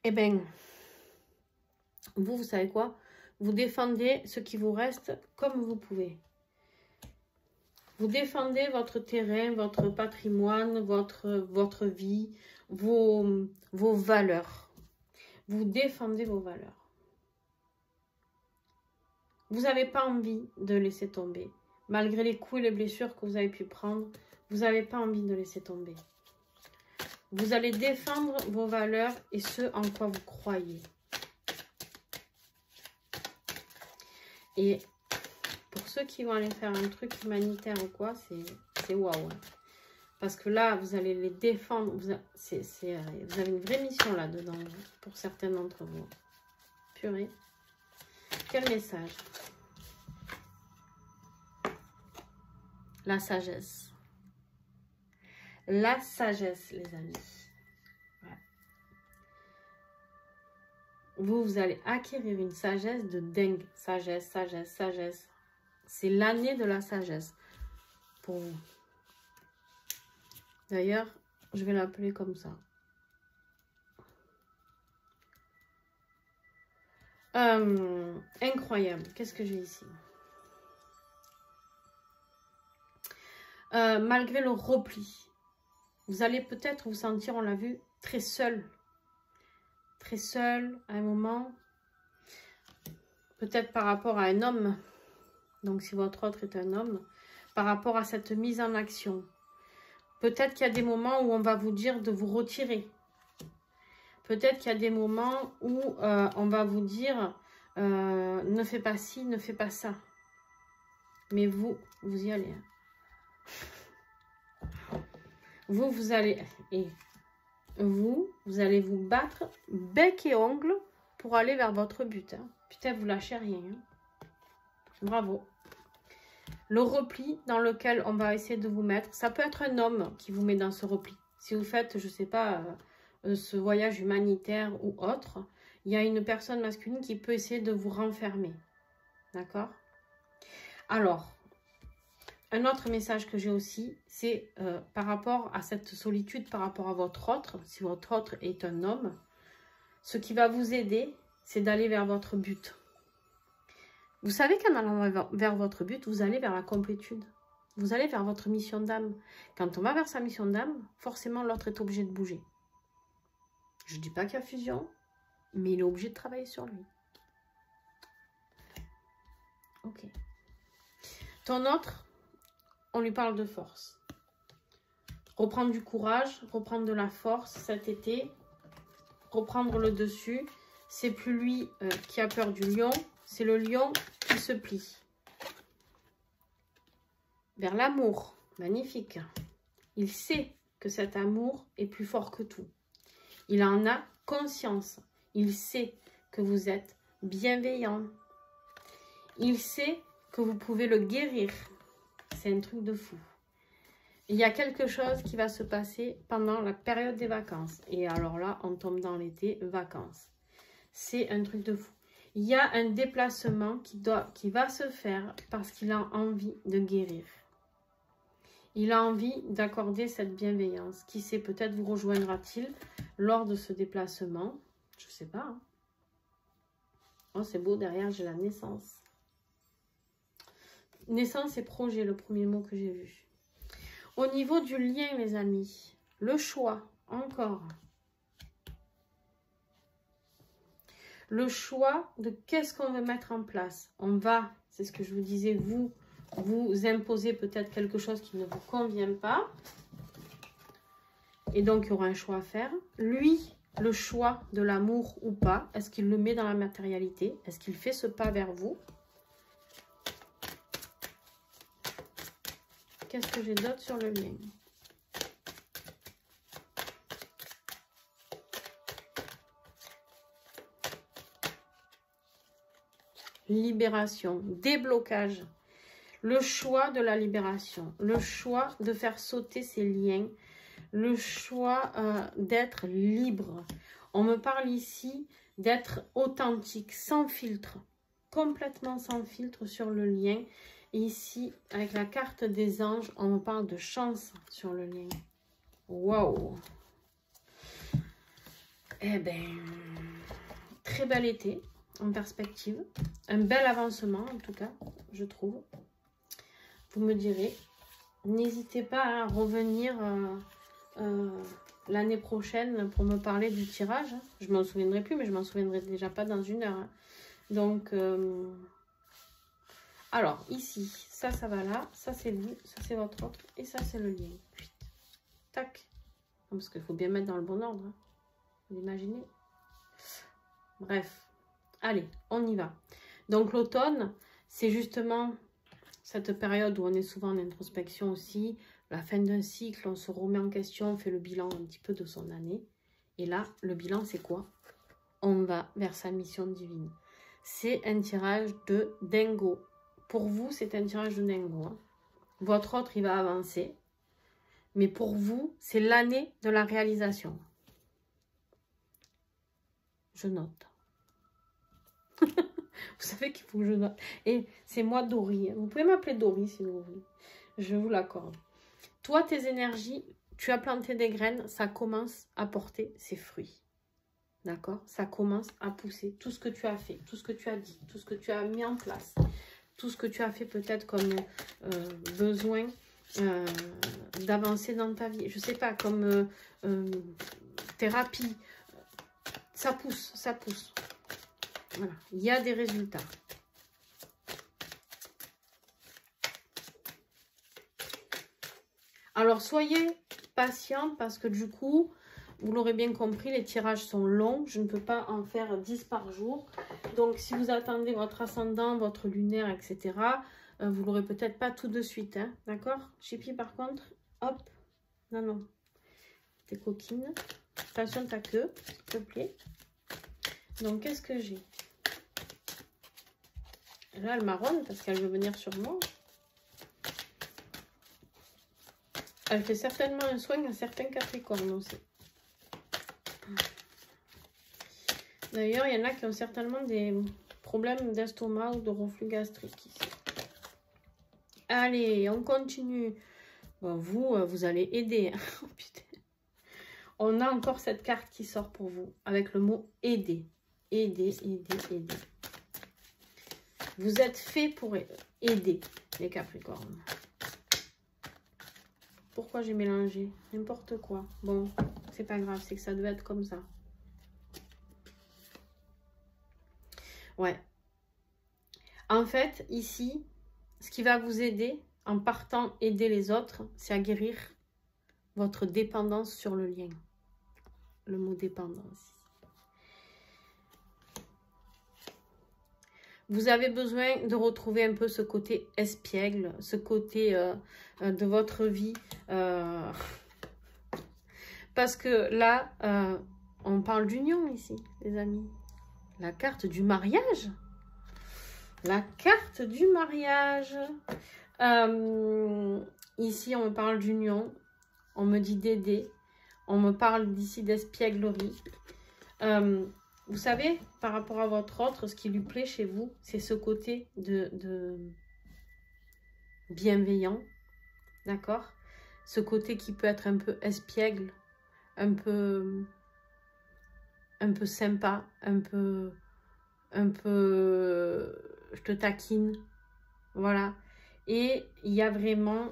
Eh bien, vous savez quoi? Vous défendez ce qui vous reste comme vous pouvez. Vous défendez votre terrain, votre patrimoine, votre vie, vos valeurs. Vous défendez vos valeurs. Vous n'avez pas envie de laisser tomber. Malgré les coups et les blessures que vous avez pu prendre, vous n'avez pas envie de laisser tomber. Vous allez défendre vos valeurs et ce en quoi vous croyez. Et pour ceux qui vont aller faire un truc humanitaire ou quoi, c'est waouh. Hein. Parce que là, vous allez les défendre. Vous avez une vraie mission là-dedans, pour certains d'entre vous. Purée. Quel message? La sagesse. La sagesse, les amis. Voilà. Vous allez acquérir une sagesse de dingue. Sagesse, sagesse, sagesse. C'est l'année de la sagesse pour vous. D'ailleurs, je vais l'appeler comme ça. Incroyable. Qu'est-ce que j'ai ici? Malgré le repli, Vous allez peut-être vous sentir, on l'a vu, très seul. Très seul à un moment. Peut-être par rapport à un homme. Donc si votre autre est un homme. Par rapport à cette mise en action. Peut-être qu'il y a des moments où on va vous dire de vous retirer. Peut-être qu'il y a des moments où on va vous dire ne fais pas ci, ne fais pas ça. Mais vous y allez. Vous allez... Et vous allez vous battre bec et ongle pour aller vers votre but. Hein. Putain, vous lâchez rien. Hein. Bravo. Le repli dans lequel on va essayer de vous mettre, ça peut être un homme qui vous met dans ce repli. Si vous faites, je ne sais pas, ce voyage humanitaire ou autre, il y a une personne masculine qui peut essayer de vous renfermer. D'accord? Alors, un autre message que j'ai aussi, c'est par rapport à cette solitude, par rapport à votre autre, si votre autre est un homme, ce qui va vous aider, c'est d'aller vers votre but. Vous savez qu'en allant vers votre but, vous allez vers la complétude. Vous allez vers votre mission d'âme. Quand on va vers sa mission d'âme, forcément l'autre est obligé de bouger. Je ne dis pas qu'il y a fusion, mais il est obligé de travailler sur lui. Ok. Ton autre, on lui parle de force. Reprendre du courage, reprendre de la force cet été, reprendre le dessus. C'est plus lui qui a peur du lion, c'est le lion qui se plie. Vers l'amour, magnifique. Il sait que cet amour est plus fort que tout. Il en a conscience. Il sait que vous êtes bienveillant. Il sait que vous pouvez le guérir. C'est un truc de fou. Il y a quelque chose qui va se passer pendant la période des vacances. Et alors là, on tombe dans l'été, vacances. C'est un truc de fou. Il y a un déplacement qui va se faire parce qu'il a envie de guérir. Il a envie d'accorder cette bienveillance. Qui sait, peut-être vous rejoindra-t-il lors de ce déplacement. Je ne sais pas. Hein. Oh, c'est beau, derrière, j'ai la naissance. Naissance et projet, le premier mot que j'ai vu. Au niveau du lien, les amis, le choix, encore. Le choix de qu'est-ce qu'on veut mettre en place. On va, c'est ce que je vous disais, vous imposez peut-être quelque chose qui ne vous convient pas. Et donc, il y aura un choix à faire. Lui, le choix de l'amour ou pas, est-ce qu'il le met dans la matérialité? Est-ce qu'il fait ce pas vers vous? Qu'est-ce que j'ai d'autre sur le lien? Libération, déblocage, le choix de la libération, le choix de faire sauter ces liens, le choix d'être libre. On me parle ici d'être authentique, sans filtre, complètement sans filtre sur le lien. Et ici, avec la carte des anges, on me parle de chance sur le lien. Waouh! Eh bien, très bel été. En perspective, un bel avancement en tout cas, je trouve. Vous me direz, n'hésitez pas à revenir l'année prochaine pour me parler du tirage. Je ne m'en souviendrai plus, mais je m'en souviendrai déjà pas dans une heure. Hein. Donc, alors ici, ça va là, ça c'est vous, ça c'est votre autre, et ça c'est le lien. Puis, tac, parce qu'il faut bien mettre dans le bon ordre. Hein. Vous imaginez? Bref. Allez, on y va. Donc l'automne, c'est justement cette période où on est souvent en introspection aussi, la fin d'un cycle, on se remet en question, on fait le bilan un petit peu de son année. Et là, le bilan, c'est quoi? On va vers sa mission divine. C'est un tirage de dingo. Pour vous, c'est un tirage de dingo. Hein. Votre autre, il va avancer. Mais pour vous, c'est l'année de la réalisation. Je note. Vous savez qu'il faut que je note. Et c'est moi Dory. Vous pouvez m'appeler Dory si vous voulez. Je vous l'accorde. Toi, tes énergies, tu as planté des graines, ça commence à porter ses fruits. D'accord? Ça commence à pousser. Tout ce que tu as fait, tout ce que tu as dit, tout ce que tu as mis en place, tout ce que tu as fait peut-être comme besoin d'avancer dans ta vie. Je sais pas, comme thérapie. Ça pousse, ça pousse. Voilà, il y a des résultats. Alors, soyez patient parce que du coup, vous l'aurez bien compris, les tirages sont longs. Je ne peux pas en faire 10 par jour. Donc, si vous attendez votre ascendant, votre lunaire, etc., vous l'aurez peut-être pas tout de suite. Hein, d'accord? Chippy, par contre, hop. Non, non. T'es coquine. Attention ta queue, s'il te plaît. Donc, qu'est-ce que j'ai? Là, elle marronne parce qu'elle veut venir sur moi. Elle fait certainement un soin à certains Capricornes aussi. D'ailleurs, il y en a qui ont certainement des problèmes d'estomac ou de reflux gastrique ici. Allez, on continue. Bon, vous allez aider. Oh, putain. On a encore cette carte qui sort pour vous avec le mot aider. Aider, aider, aider. Vous êtes fait pour aider les Capricornes. Pourquoi j'ai mélangé? N'importe quoi. Bon, c'est pas grave, c'est que ça devait être comme ça. Ouais. En fait, ici, ce qui va vous aider, en partant aider les autres, c'est à guérir votre dépendance sur le lien. Le mot dépendance. Vous avez besoin de retrouver un peu ce côté espiègle, ce côté de votre vie. Parce que là, on parle d'union ici, les amis. La carte du mariage. La carte du mariage. Ici, on me parle d'union. On me dit d'aider. On me parle d'ici d'espièglerie. Vous savez, par rapport à votre autre, ce qui lui plaît chez vous, c'est ce côté de bienveillant. D'accord? Ce côté qui peut être un peu espiègle, un peu sympa, un peu je te taquine. Voilà. Et il y a vraiment...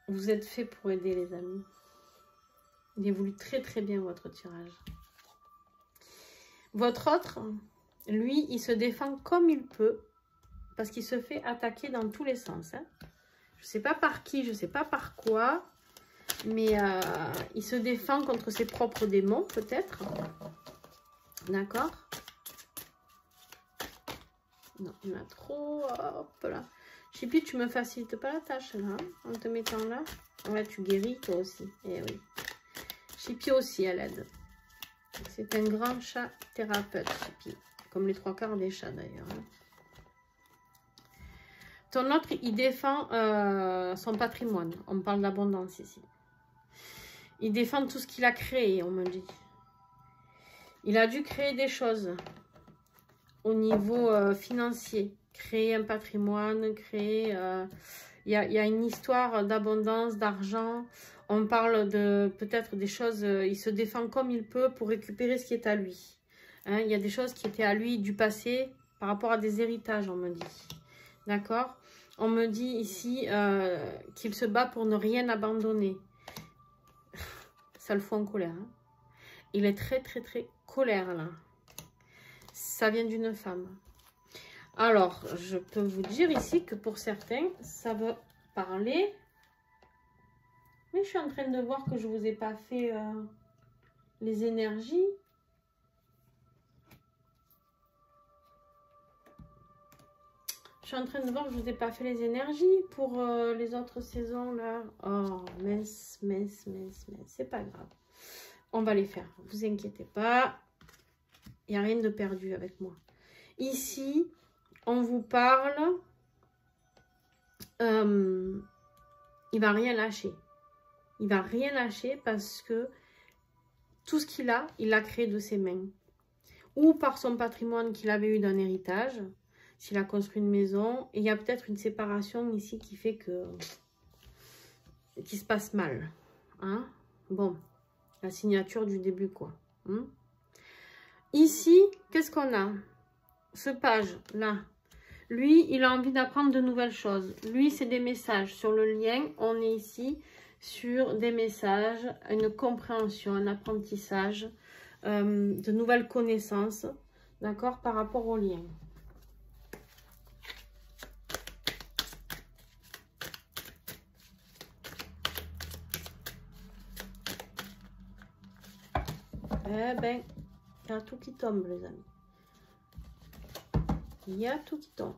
Vous êtes fait pour aider les amis. Il évolue très très bien votre tirage. Votre autre, lui, il se défend comme il peut. Parce qu'il se fait attaquer dans tous les sens. Hein. Je ne sais pas par qui, je ne sais pas par quoi. Mais il se défend contre ses propres démons, peut-être. D'accord? Non, il y en a trop. Hop là. Chippy, tu me facilites pas la tâche là, hein, en te mettant là. Ouais, tu guéris toi aussi. Eh oui. Chippy aussi, elle aide. C'est un grand chat thérapeute, Chippy. Comme les 3/4 des chats d'ailleurs. Hein. Ton autre, il défend son patrimoine. On parle d'abondance ici. Il défend tout ce qu'il a créé, on me dit. Il a dû créer des choses au niveau financier. Créer un patrimoine, créer... Il y a une histoire d'abondance, d'argent. On parle de peut-être des choses... il se défend comme il peut pour récupérer ce qui est à lui. Hein, il y a des choses qui étaient à lui du passé par rapport à des héritages, on me dit. D'accord? On me dit ici qu'il se bat pour ne rien abandonner. Ça le fout en colère. Hein. Il est très, très, très colère, là. Ça vient d'une femme. Alors, je peux vous dire ici que pour certains, ça veut parler. Mais je suis en train de voir que je ne vous ai pas fait les énergies. Je suis en train de voir que je ne vous ai pas fait les énergies pour les autres saisons, là. Oh, mince. C'est pas grave. On va les faire. Vous inquiétez pas. Il n'y a rien de perdu avec moi. Ici, on vous parle. Il va rien lâcher. Il va rien lâcher parce que tout ce qu'il a, il l'a créé de ses mains. Ou par son patrimoine qu'il avait eu d'un héritage. S'il a construit une maison. Et il y a peut-être une séparation ici qui fait que... qui se passe mal. Hein? Bon. La signature du début, quoi. Ici, qu'est-ce qu'on a? ce page là, lui, il a envie d'apprendre de nouvelles choses. Lui, c'est des messages. Sur le lien, on est ici sur des messages, une compréhension, un apprentissage, de nouvelles connaissances, d'accord, par rapport au lien. Eh ben, il y a tout qui tombe, les amis. Il y a tout qui tombe.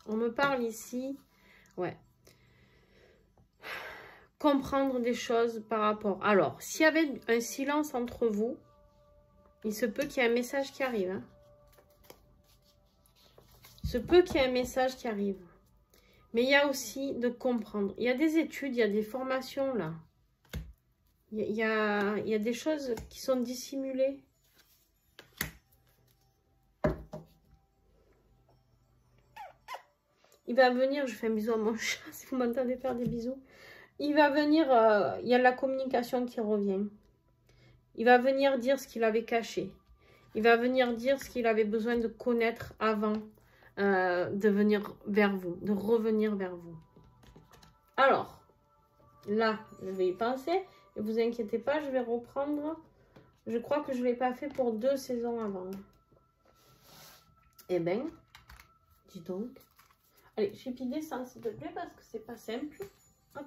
On me parle ici, ouais, comprendre des choses par rapport. Alors, s'il y avait un silence entre vous, il se peut qu'il y ait un message qui arrive. Hein. Il se peut qu'il y ait un message qui arrive. Mais il y a aussi de comprendre. Il y a des études, il y a des formations là. Il y a des choses qui sont dissimulées. Il va venir, je fais un bisou à mon chat, si vous m'entendez faire des bisous. Il va venir, il y a la communication qui revient. Il va venir dire ce qu'il avait caché. Il va venir dire ce qu'il avait besoin de connaître avant de venir vers vous, de revenir vers vous. Alors, là, je vais y penser. Ne vous inquiétez pas, je vais reprendre. Je crois que je ne l'ai pas fait pour 2 saisons avant. Eh bien, dis donc. Allez, Chippy, descends s'il te plaît parce que c'est pas simple. Hop.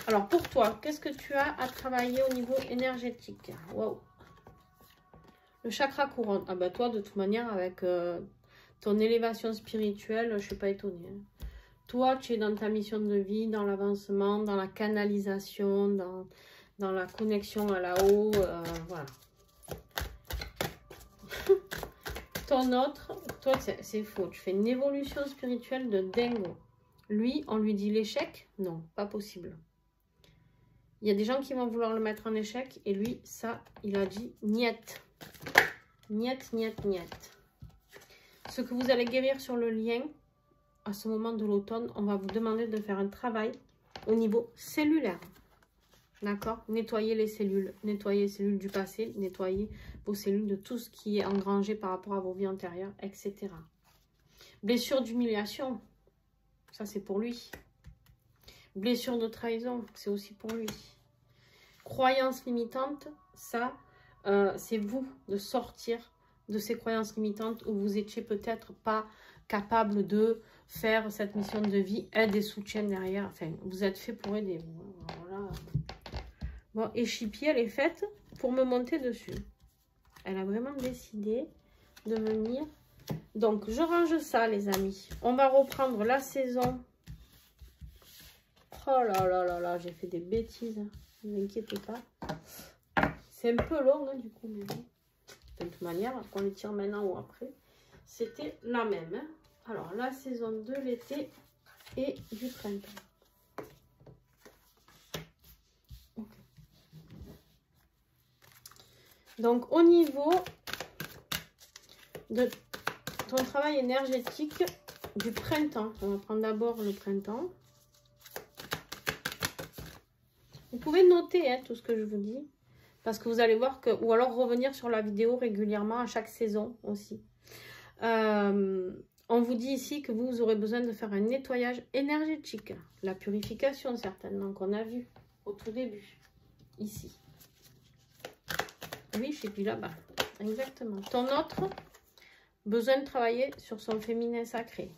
Alors, pour toi, qu'est-ce que tu as à travailler au niveau énergétique? Waouh. Le chakra couronne. Ah bah toi, de toute manière, avec ton élévation spirituelle, je ne suis pas étonnée. Hein. Toi, tu es dans ta mission de vie, dans l'avancement, dans la canalisation, dans la connexion à là-haut. Voilà. Ton autre, toi, c'est faux. Tu fais une évolution spirituelle de dingo. Lui, on lui dit l'échec? Non, pas possible. Il y a des gens qui vont vouloir le mettre en échec. Et lui, ça, il a dit niet. Niet, niet, niet. Ce que vous allez guérir sur le lien, à ce moment de l'automne, on va vous demander de faire un travail au niveau cellulaire. D'accord? Nettoyer les cellules du passé, nettoyer vos cellules de tout ce qui est engrangé par rapport à vos vies antérieures, etc. Blessure d'humiliation, ça c'est pour lui. Blessure de trahison, c'est aussi pour lui. Croyance limitante, ça, c'est vous de sortir de ces croyances limitantes où vous étiez peut-être pas capable de faire cette mission de vie, aide et soutien derrière. Enfin, vous êtes fait pour aider. Voilà. Bon, et Chippy, elle est faite pour me monter dessus. Elle a vraiment décidé de venir. Donc, je range ça, les amis. On va reprendre la saison. Oh là là là là, j'ai fait des bêtises. Ne vous inquiétez pas. C'est un peu long, hein, du coup. Mais bon. De toute manière, qu'on les tire maintenant ou après, c'était la même. Hein. Alors, la saison de l'été et du printemps. Okay. Donc, au niveau de ton travail énergétique du printemps, on va prendre d'abord le printemps. Vous pouvez noter hein, tout ce que je vous dis. Parce que vous allez voir que... Ou alors revenir sur la vidéo régulièrement à chaque saison aussi. On vous dit ici que vous aurez besoin de faire un nettoyage énergétique. La purification certainement qu'on a vu au tout début. Ici. Oui, et puis là-bas. Exactement. Ton autre, besoin de travailler sur son féminin sacré.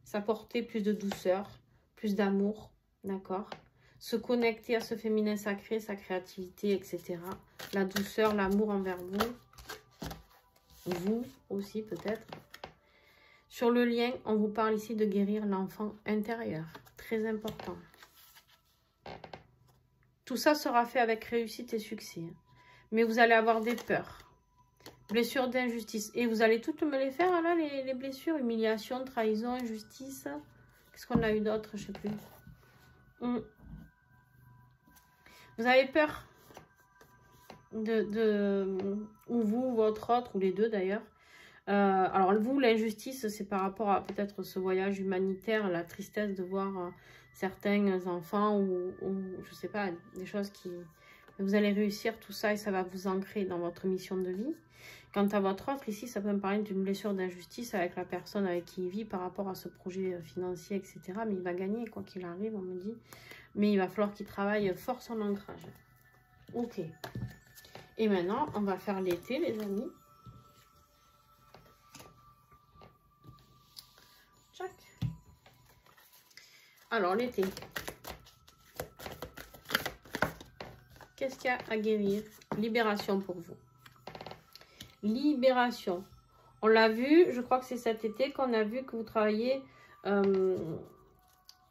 S'apporter plus de douceur, plus d'amour. D'accord ? Se connecter à ce féminin sacré, sa créativité, etc. La douceur, l'amour envers vous. Vous aussi peut-être. Sur le lien, on vous parle ici de guérir l'enfant intérieur. Très important. Tout ça sera fait avec réussite et succès. Mais vous allez avoir des peurs. Blessures d'injustice. Et vous allez toutes me les faire là, les blessures. Humiliation, trahison, injustice. Qu'est-ce qu'on a eu d'autre? Je ne sais plus. Vous avez peur ou vous, votre autre, ou les deux d'ailleurs. Alors vous, l'injustice, c'est par rapport à peut-être ce voyage humanitaire, la tristesse de voir certains enfants ou je sais pas, des choses qui Vous allez réussir tout ça et ça va vous ancrer dans votre mission de vie. Quant à votre offre, ici, ça peut me parler d'une blessure d'injustice avec la personne avec qui il vit par rapport à ce projet financier, etc. Mais il va gagner, quoi qu'il arrive, on me dit. Mais il va falloir qu'il travaille fort son ancrage. Ok. Et maintenant, on va faire l'été, les amis. Tchac. Alors, l'été. Qu'est-ce qu'il y a à guérir? Libération pour vous. Libération. On l'a vu, je crois que c'est cet été qu'on a vu que vous travaillez, je ne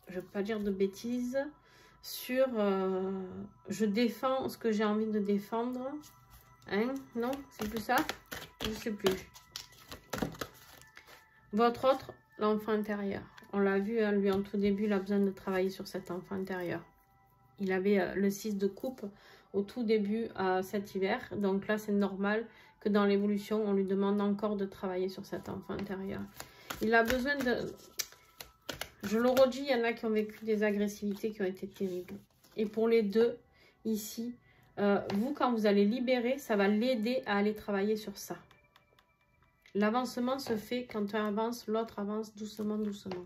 vais pas dire de bêtises, sur je défends ce que j'ai envie de défendre. Hein? Non, c'est plus ça? Je ne sais plus. Votre autre, l'enfant intérieur. On l'a vu, hein, lui en tout début, il a besoin de travailler sur cet enfant intérieur. Il avait le 6 de coupe au tout début cet hiver. Donc là, c'est normal que dans l'évolution, on lui demande encore de travailler sur cet enfant intérieur. Il a besoin de... Je le redis, il y en a qui ont vécu des agressivités qui ont été terribles. Et pour les deux, ici, vous, quand vous allez libérer, ça va l'aider à aller travailler sur ça. L'avancement se fait quand un avance, l'autre avance doucement, doucement.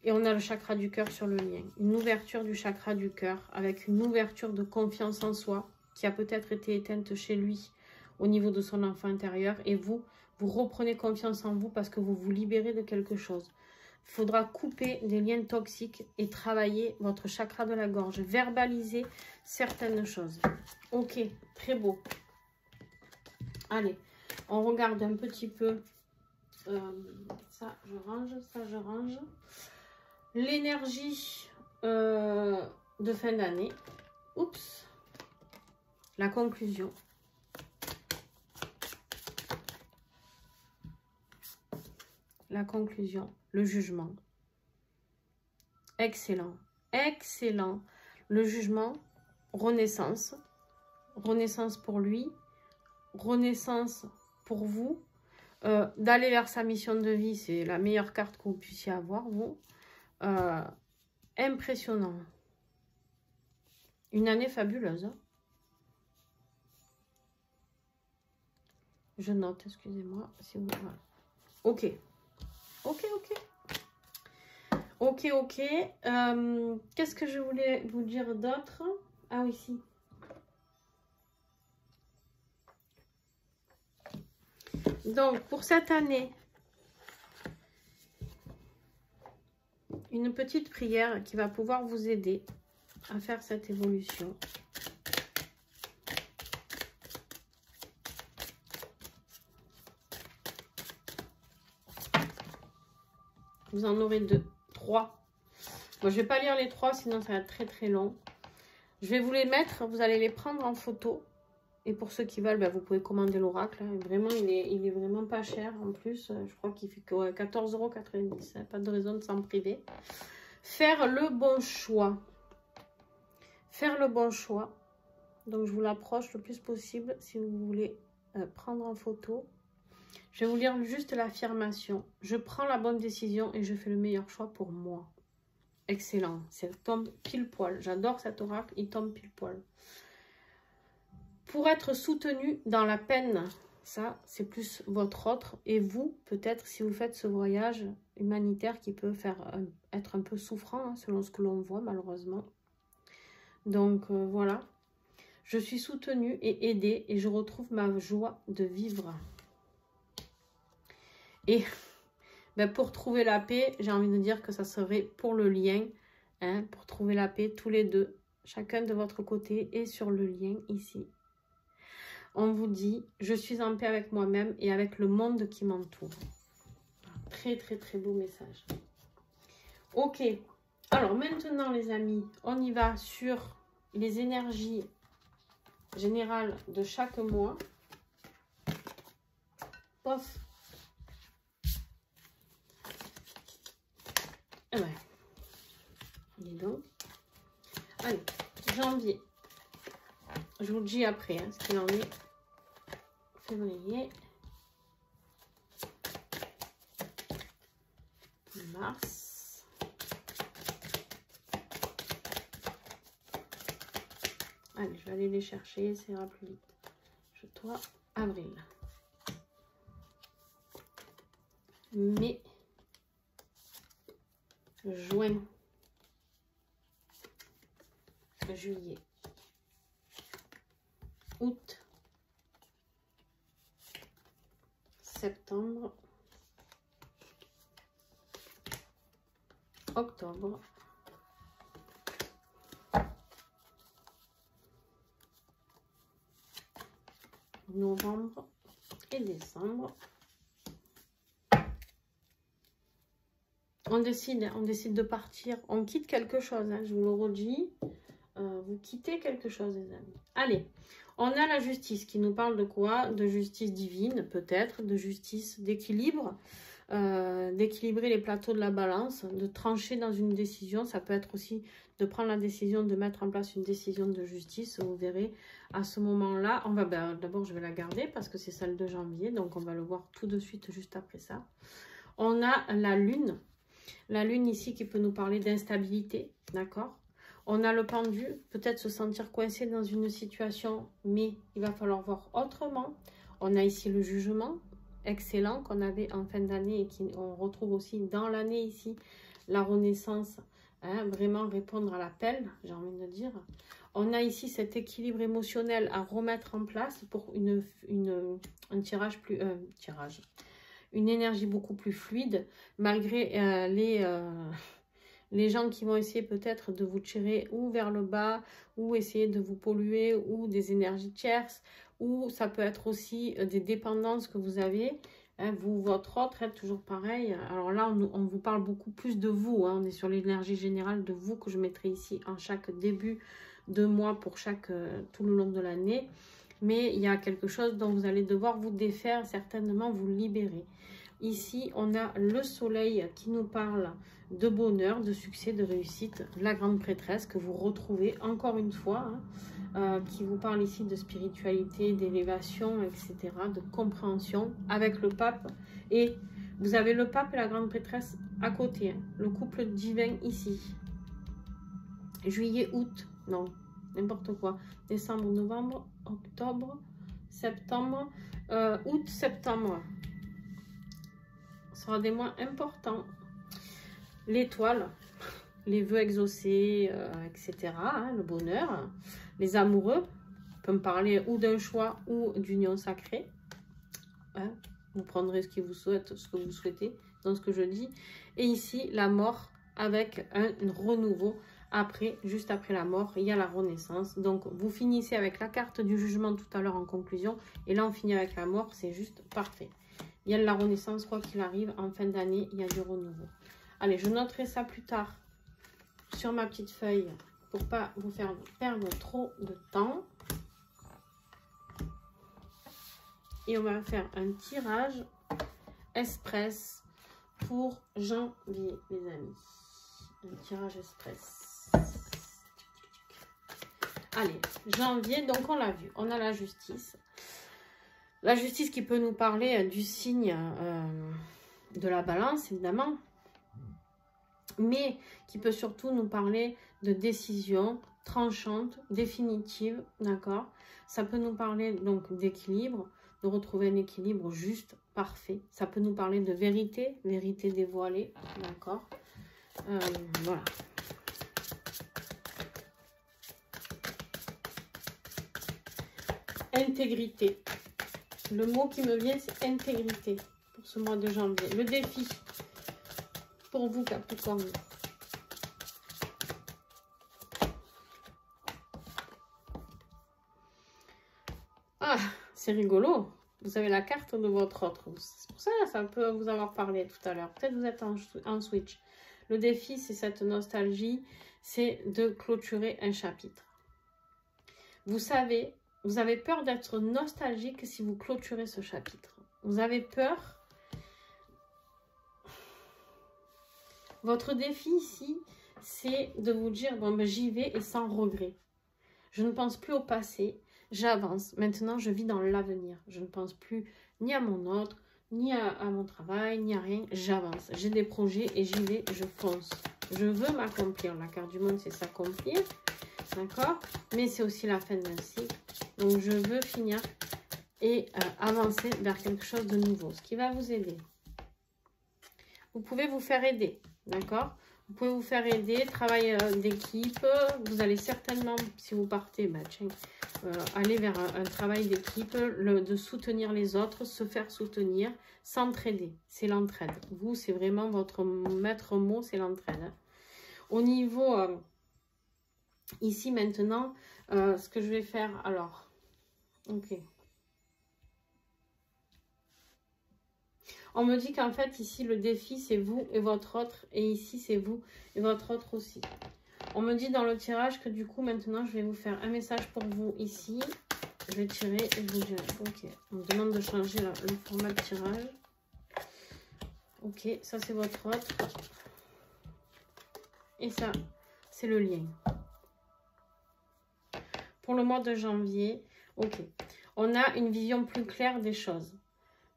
Et on a le chakra du cœur sur le lien. Une ouverture du chakra du cœur avec une ouverture de confiance en soi qui a peut-être été éteinte chez lui au niveau de son enfant intérieur. Et vous, vous reprenez confiance en vous parce que vous vous libérez de quelque chose. Il faudra couper des liens toxiques et travailler votre chakra de la gorge. Verbaliser certaines choses. Ok, très beau. Allez, on regarde un petit peu. Ça, je range. Ça, je range. L'énergie de fin d'année. Oups. La conclusion. La conclusion. Le jugement. Excellent. Excellent. Le jugement. Renaissance. Renaissance pour lui. Renaissance pour vous. D'aller vers sa mission de vie, c'est la meilleure carte que vous puissiez avoir, vous. Impressionnant. Une année fabuleuse. Hein. Je note, excusez-moi. Si vous... voilà. Ok. Ok, ok. Ok, ok. Qu'est-ce que je voulais vous dire d'autre? Ah oui, si. Donc, pour cette année, une petite prière qui va pouvoir vous aider à faire cette évolution. Vous en aurez 2, 3. Bon, je ne vais pas lire les 3, sinon ça va être très très long. Je vais vous les mettre, vous allez les prendre en photo. Et pour ceux qui veulent, ben, vous pouvez commander l'oracle. Hein. Vraiment, il est vraiment pas cher en plus. Je crois qu'il fait que 14,90 €. Pas de raison de s'en priver. Faire le bon choix. Faire le bon choix. Donc, je vous l'approche le plus possible si vous voulez prendre en photo. Je vais vous lire juste l'affirmation. Je prends la bonne décision et je fais le meilleur choix pour moi. Excellent. Ça tombe pile poil. J'adore cet oracle. Il tombe pile poil. Pour être soutenu dans la peine, ça, c'est plus votre autre. Et vous, peut-être, si vous faites ce voyage humanitaire qui peut faire être un peu souffrant, hein, selon ce que l'on voit, malheureusement. Donc, voilà. Je suis soutenue et aidée et je retrouve ma joie de vivre. Et ben, pour trouver la paix, j'ai envie de dire que ça serait pour le lien. Hein, pour trouver la paix, tous les deux, chacun de votre côté et sur le lien ici. On vous dit, je suis en paix avec moi-même et avec le monde qui m'entoure. Très, très, très beau message. Ok. Alors, maintenant, les amis, on y va sur les énergies générales de chaque mois. Pof. Eh ben, dis donc. Allez, janvier. Je vous le dis après, hein, ce qu'il en est. Février. Mars. Allez, je vais aller les chercher, ça ira plus vite. Je dois avril. Mai. Juin. Juillet. Août. Septembre. Octobre. Novembre et décembre. On décide de partir, on quitte quelque chose, hein, je vous le redis, vous quittez quelque chose les amis. Allez, on a la justice qui nous parle de quoi? De justice divine peut-être, de justice d'équilibre, d'équilibrer les plateaux de la balance, de trancher dans une décision. Ça peut être aussi de prendre la décision de mettre en place une décision de justice. Vous verrez à ce moment-là, on va d'abord je vais la garder parce que c'est celle de janvier, donc on va le voir tout de suite juste après ça. On a la lune. La lune ici qui peut nous parler d'instabilité, d'accord? On a le pendu, peut-être se sentir coincé dans une situation, mais il va falloir voir autrement. On a ici le jugement, excellent, qu'on avait en fin d'année et qu'on retrouve aussi dans l'année ici. La renaissance, hein, vraiment répondre à l'appel, j'ai envie de dire. On a ici cet équilibre émotionnel à remettre en place pour un tirage plus... une énergie beaucoup plus fluide, malgré les gens qui vont essayer peut-être de vous tirer ou vers le bas, ou essayer de vous polluer, ou des énergies tierces, ou ça peut être aussi des dépendances que vous avez, hein, vous, votre autre, hein, toujours pareil. Alors là, on vous parle beaucoup plus de vous, hein, on est sur l'énergie générale de vous que je mettrai ici en chaque début de mois pour tout le long de l'année. Mais il y a quelque chose dont vous allez devoir vous défaire, certainement vous libérer. Ici, on a le soleil qui nous parle de bonheur, de succès, de réussite. La grande prêtresse que vous retrouvez encore une fois, hein, qui vous parle ici de spiritualité, d'élévation, etc., de compréhension avec le pape. Et vous avez le pape et la grande prêtresse à côté, hein, le couple divin ici. Juillet, août, non, n'importe quoi. Décembre, novembre, octobre, septembre, août, septembre. Ce sera des mois importants. L'étoile, les vœux exaucés, etc. Hein, le bonheur. Les amoureux, on peut me parler ou d'un choix ou d'union sacrée. Hein, vous prendrez ce que vous souhaitez dans ce que je dis. Et ici, la mort avec un renouveau. Après, juste après la mort, il y a la renaissance. Donc, vous finissez avec la carte du jugement tout à l'heure en conclusion. Et là, on finit avec la mort. C'est juste parfait. Il y a de la renaissance, quoi qu'il arrive. En fin d'année, il y a du renouveau. Allez, je noterai ça plus tard sur ma petite feuille pour pas vous faire perdre trop de temps. Et on va faire un tirage express pour janvier, les amis. Un tirage express. Allez, janvier, donc on l'a vu. On a la justice. La justice qui peut nous parler du signe de la balance, évidemment. Mais qui peut surtout nous parler de décision tranchante, définitive, d'accord? Ça peut nous parler donc d'équilibre, de retrouver un équilibre juste, parfait. Ça peut nous parler de vérité, vérité dévoilée, d'accord? Voilà. Intégrité. Le mot qui me vient, c'est intégrité pour ce mois de janvier. Le défi pour vous, Capricorne. Ah, c'est rigolo. Vous avez la carte de votre autre. C'est pour ça que ça peut vous avoir parlé tout à l'heure. Peut-être vous êtes en switch. Le défi, c'est cette nostalgie. C'est de clôturer un chapitre. Vous savez, vous avez peur d'être nostalgique si vous clôturez ce chapitre. Vous avez peur. Votre défi ici, c'est de vous dire, bon, ben, j'y vais et sans regret. Je ne pense plus au passé, j'avance. Maintenant, je vis dans l'avenir. Je ne pense plus ni à mon autre, ni à mon travail, ni à rien. J'avance. J'ai des projets et j'y vais, je fonce. Je veux m'accomplir. La carte du monde, c'est s'accomplir. d'accord? Mais c'est aussi la fin d'un cycle. Donc, je veux finir et avancer vers quelque chose de nouveau, ce qui va vous aider. Vous pouvez vous faire aider, d'accord? Vous pouvez vous faire aider, travail d'équipe. Vous allez certainement, si vous partez, bah, tiens, aller vers un travail d'équipe, de soutenir les autres, se faire soutenir, s'entraider. C'est l'entraide. Vous, c'est vraiment votre maître mot, c'est l'entraide. Hein. Au niveau, ici maintenant, ce que je vais faire, alors, ok. On me dit qu'en fait, ici, le défi, c'est vous et votre autre. Et ici, c'est vous et votre autre aussi. On me dit dans le tirage que du coup, maintenant, je vais vous faire un message pour vous ici. Je vais tirer et je vous dirai. Ok. On me demande de changer le format de tirage. Ok. Ça, c'est votre autre. Et ça, c'est le lien. Pour le mois de janvier, ok. On a une vision plus claire des choses.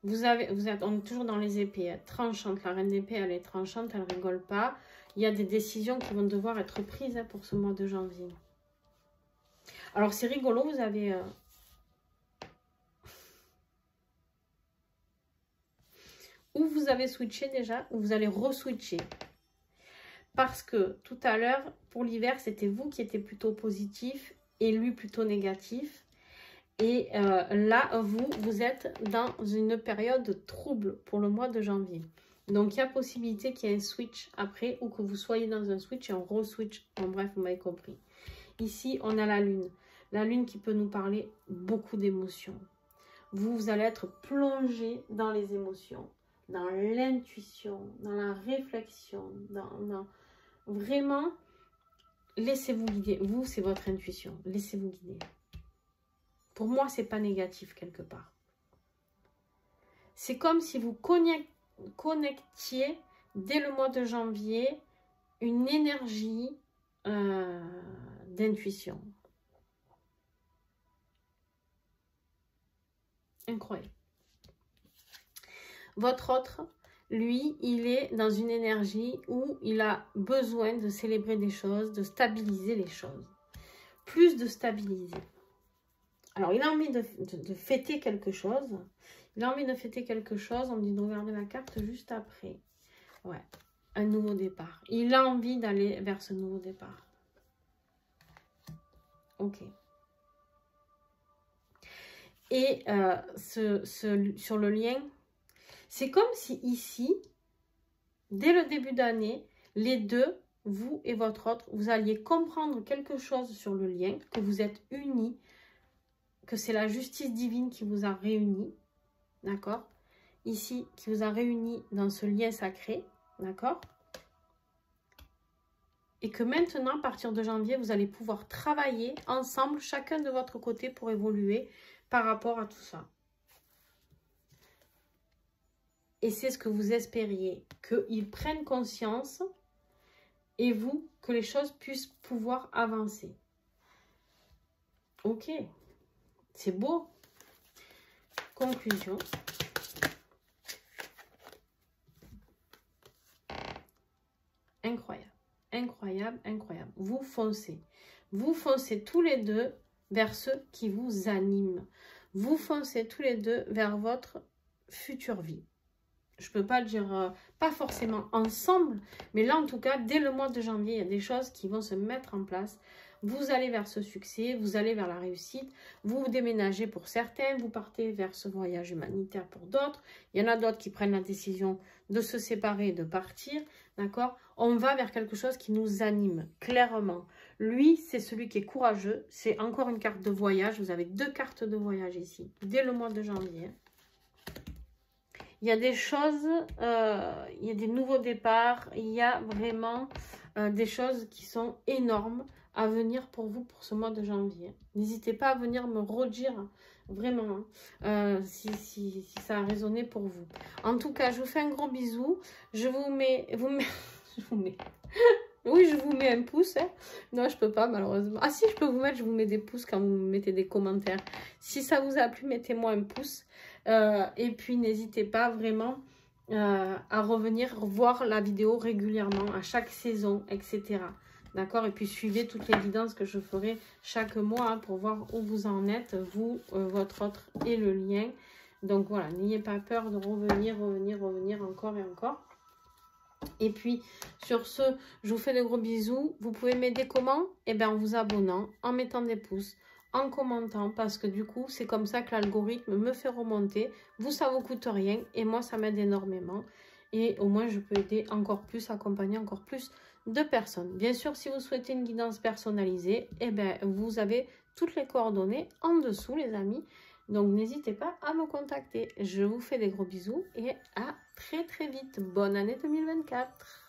On est toujours dans les épées tranchantes. La reine d'épée, elle est tranchante, elle rigole pas. Il y a des décisions qui vont devoir être prises hein, pour ce mois de janvier. Alors, c'est rigolo, vous avez... Ou vous avez switché déjà, ou vous allez re-switcher. Parce que tout à l'heure, pour l'hiver, c'était vous qui étiez plutôt positif et lui plutôt négatif. Et là, vous êtes dans une période de trouble pour le mois de janvier. Donc, il y a possibilité qu'il y ait un switch après ou que vous soyez dans un switch et on re-switch. Bon, bref, vous m'avez compris. Ici, on a la lune. La lune qui peut nous parler beaucoup d'émotions. Vous allez être plongé dans les émotions, dans l'intuition, dans la réflexion, dans... Vraiment, laissez-vous guider. Vous, c'est votre intuition. Laissez-vous guider. Pour moi, c'est pas négatif quelque part. C'est comme si vous connectiez dès le mois de janvier une énergie d'intuition. Incroyable. Votre autre, lui, il est dans une énergie où il a besoin de célébrer des choses, de stabiliser les choses. Plus de stabiliser. Alors, il a envie de fêter quelque chose. Il a envie de fêter quelque chose. On me dit de regarder la carte juste après. Ouais, un nouveau départ. Il a envie d'aller vers ce nouveau départ. Ok. Et sur le lien, c'est comme si ici, dès le début d'année, les deux, vous et votre autre, vous alliez comprendre quelque chose sur le lien, que vous êtes unis, que c'est la justice divine qui vous a réunis, d'accord? Ici, qui vous a réunis dans ce lien sacré, d'accord? Et que maintenant, à partir de janvier, vous allez pouvoir travailler ensemble, chacun de votre côté, pour évoluer par rapport à tout ça. Et c'est ce que vous espériez, qu'ils prennent conscience et vous, que les choses puissent pouvoir avancer. Ok. C'est beau. Conclusion. Incroyable. Incroyable, incroyable. Vous foncez. Vous foncez tous les deux vers ce qui vous anime. Vous foncez tous les deux vers votre future vie. Je ne peux pas le dire, pas forcément ensemble, mais là en tout cas, dès le mois de janvier, il y a des choses qui vont se mettre en place. Vous allez vers ce succès, vous allez vers la réussite, vous déménagez pour certains, vous partez vers ce voyage humanitaire pour d'autres. Il y en a d'autres qui prennent la décision de se séparer et de partir, d'accord? On va vers quelque chose qui nous anime, clairement. Lui, c'est celui qui est courageux, c'est encore une carte de voyage. Vous avez 2 cartes de voyage ici, dès le mois de janvier. Il y a des choses, il y a des nouveaux départs, il y a vraiment des choses qui sont énormes à venir pour vous pour ce mois de janvier. N'hésitez pas à venir me redire vraiment si ça a résonné pour vous. En tout cas, je vous fais un gros bisou. Je vous mets... Oui, je vous mets un pouce. Hein. Non, je peux pas malheureusement. Ah si, je peux vous mettre, je vous mets des pouces quand vous mettez des commentaires. Si ça vous a plu, mettez-moi un pouce. Et puis, n'hésitez pas vraiment à revenir voir la vidéo régulièrement, à chaque saison, etc. D'accord? Et puis suivez toutes les guidances que je ferai chaque mois hein, pour voir où vous en êtes, vous, votre autre et le lien. Donc voilà, n'ayez pas peur de revenir encore et encore. Et puis, sur ce, je vous fais de gros bisous. Vous pouvez m'aider comment? Eh bien, en vous abonnant, en mettant des pouces, en commentant, parce que du coup, c'est comme ça que l'algorithme me fait remonter. Vous, ça ne vous coûte rien et moi, ça m'aide énormément. Et au moins, je peux aider encore plus, accompagner encore plus de personnes. Bien sûr, si vous souhaitez une guidance personnalisée, eh bien, vous avez toutes les coordonnées en dessous, les amis. Donc, n'hésitez pas à me contacter. Je vous fais des gros bisous et à très très vite. Bonne année 2024.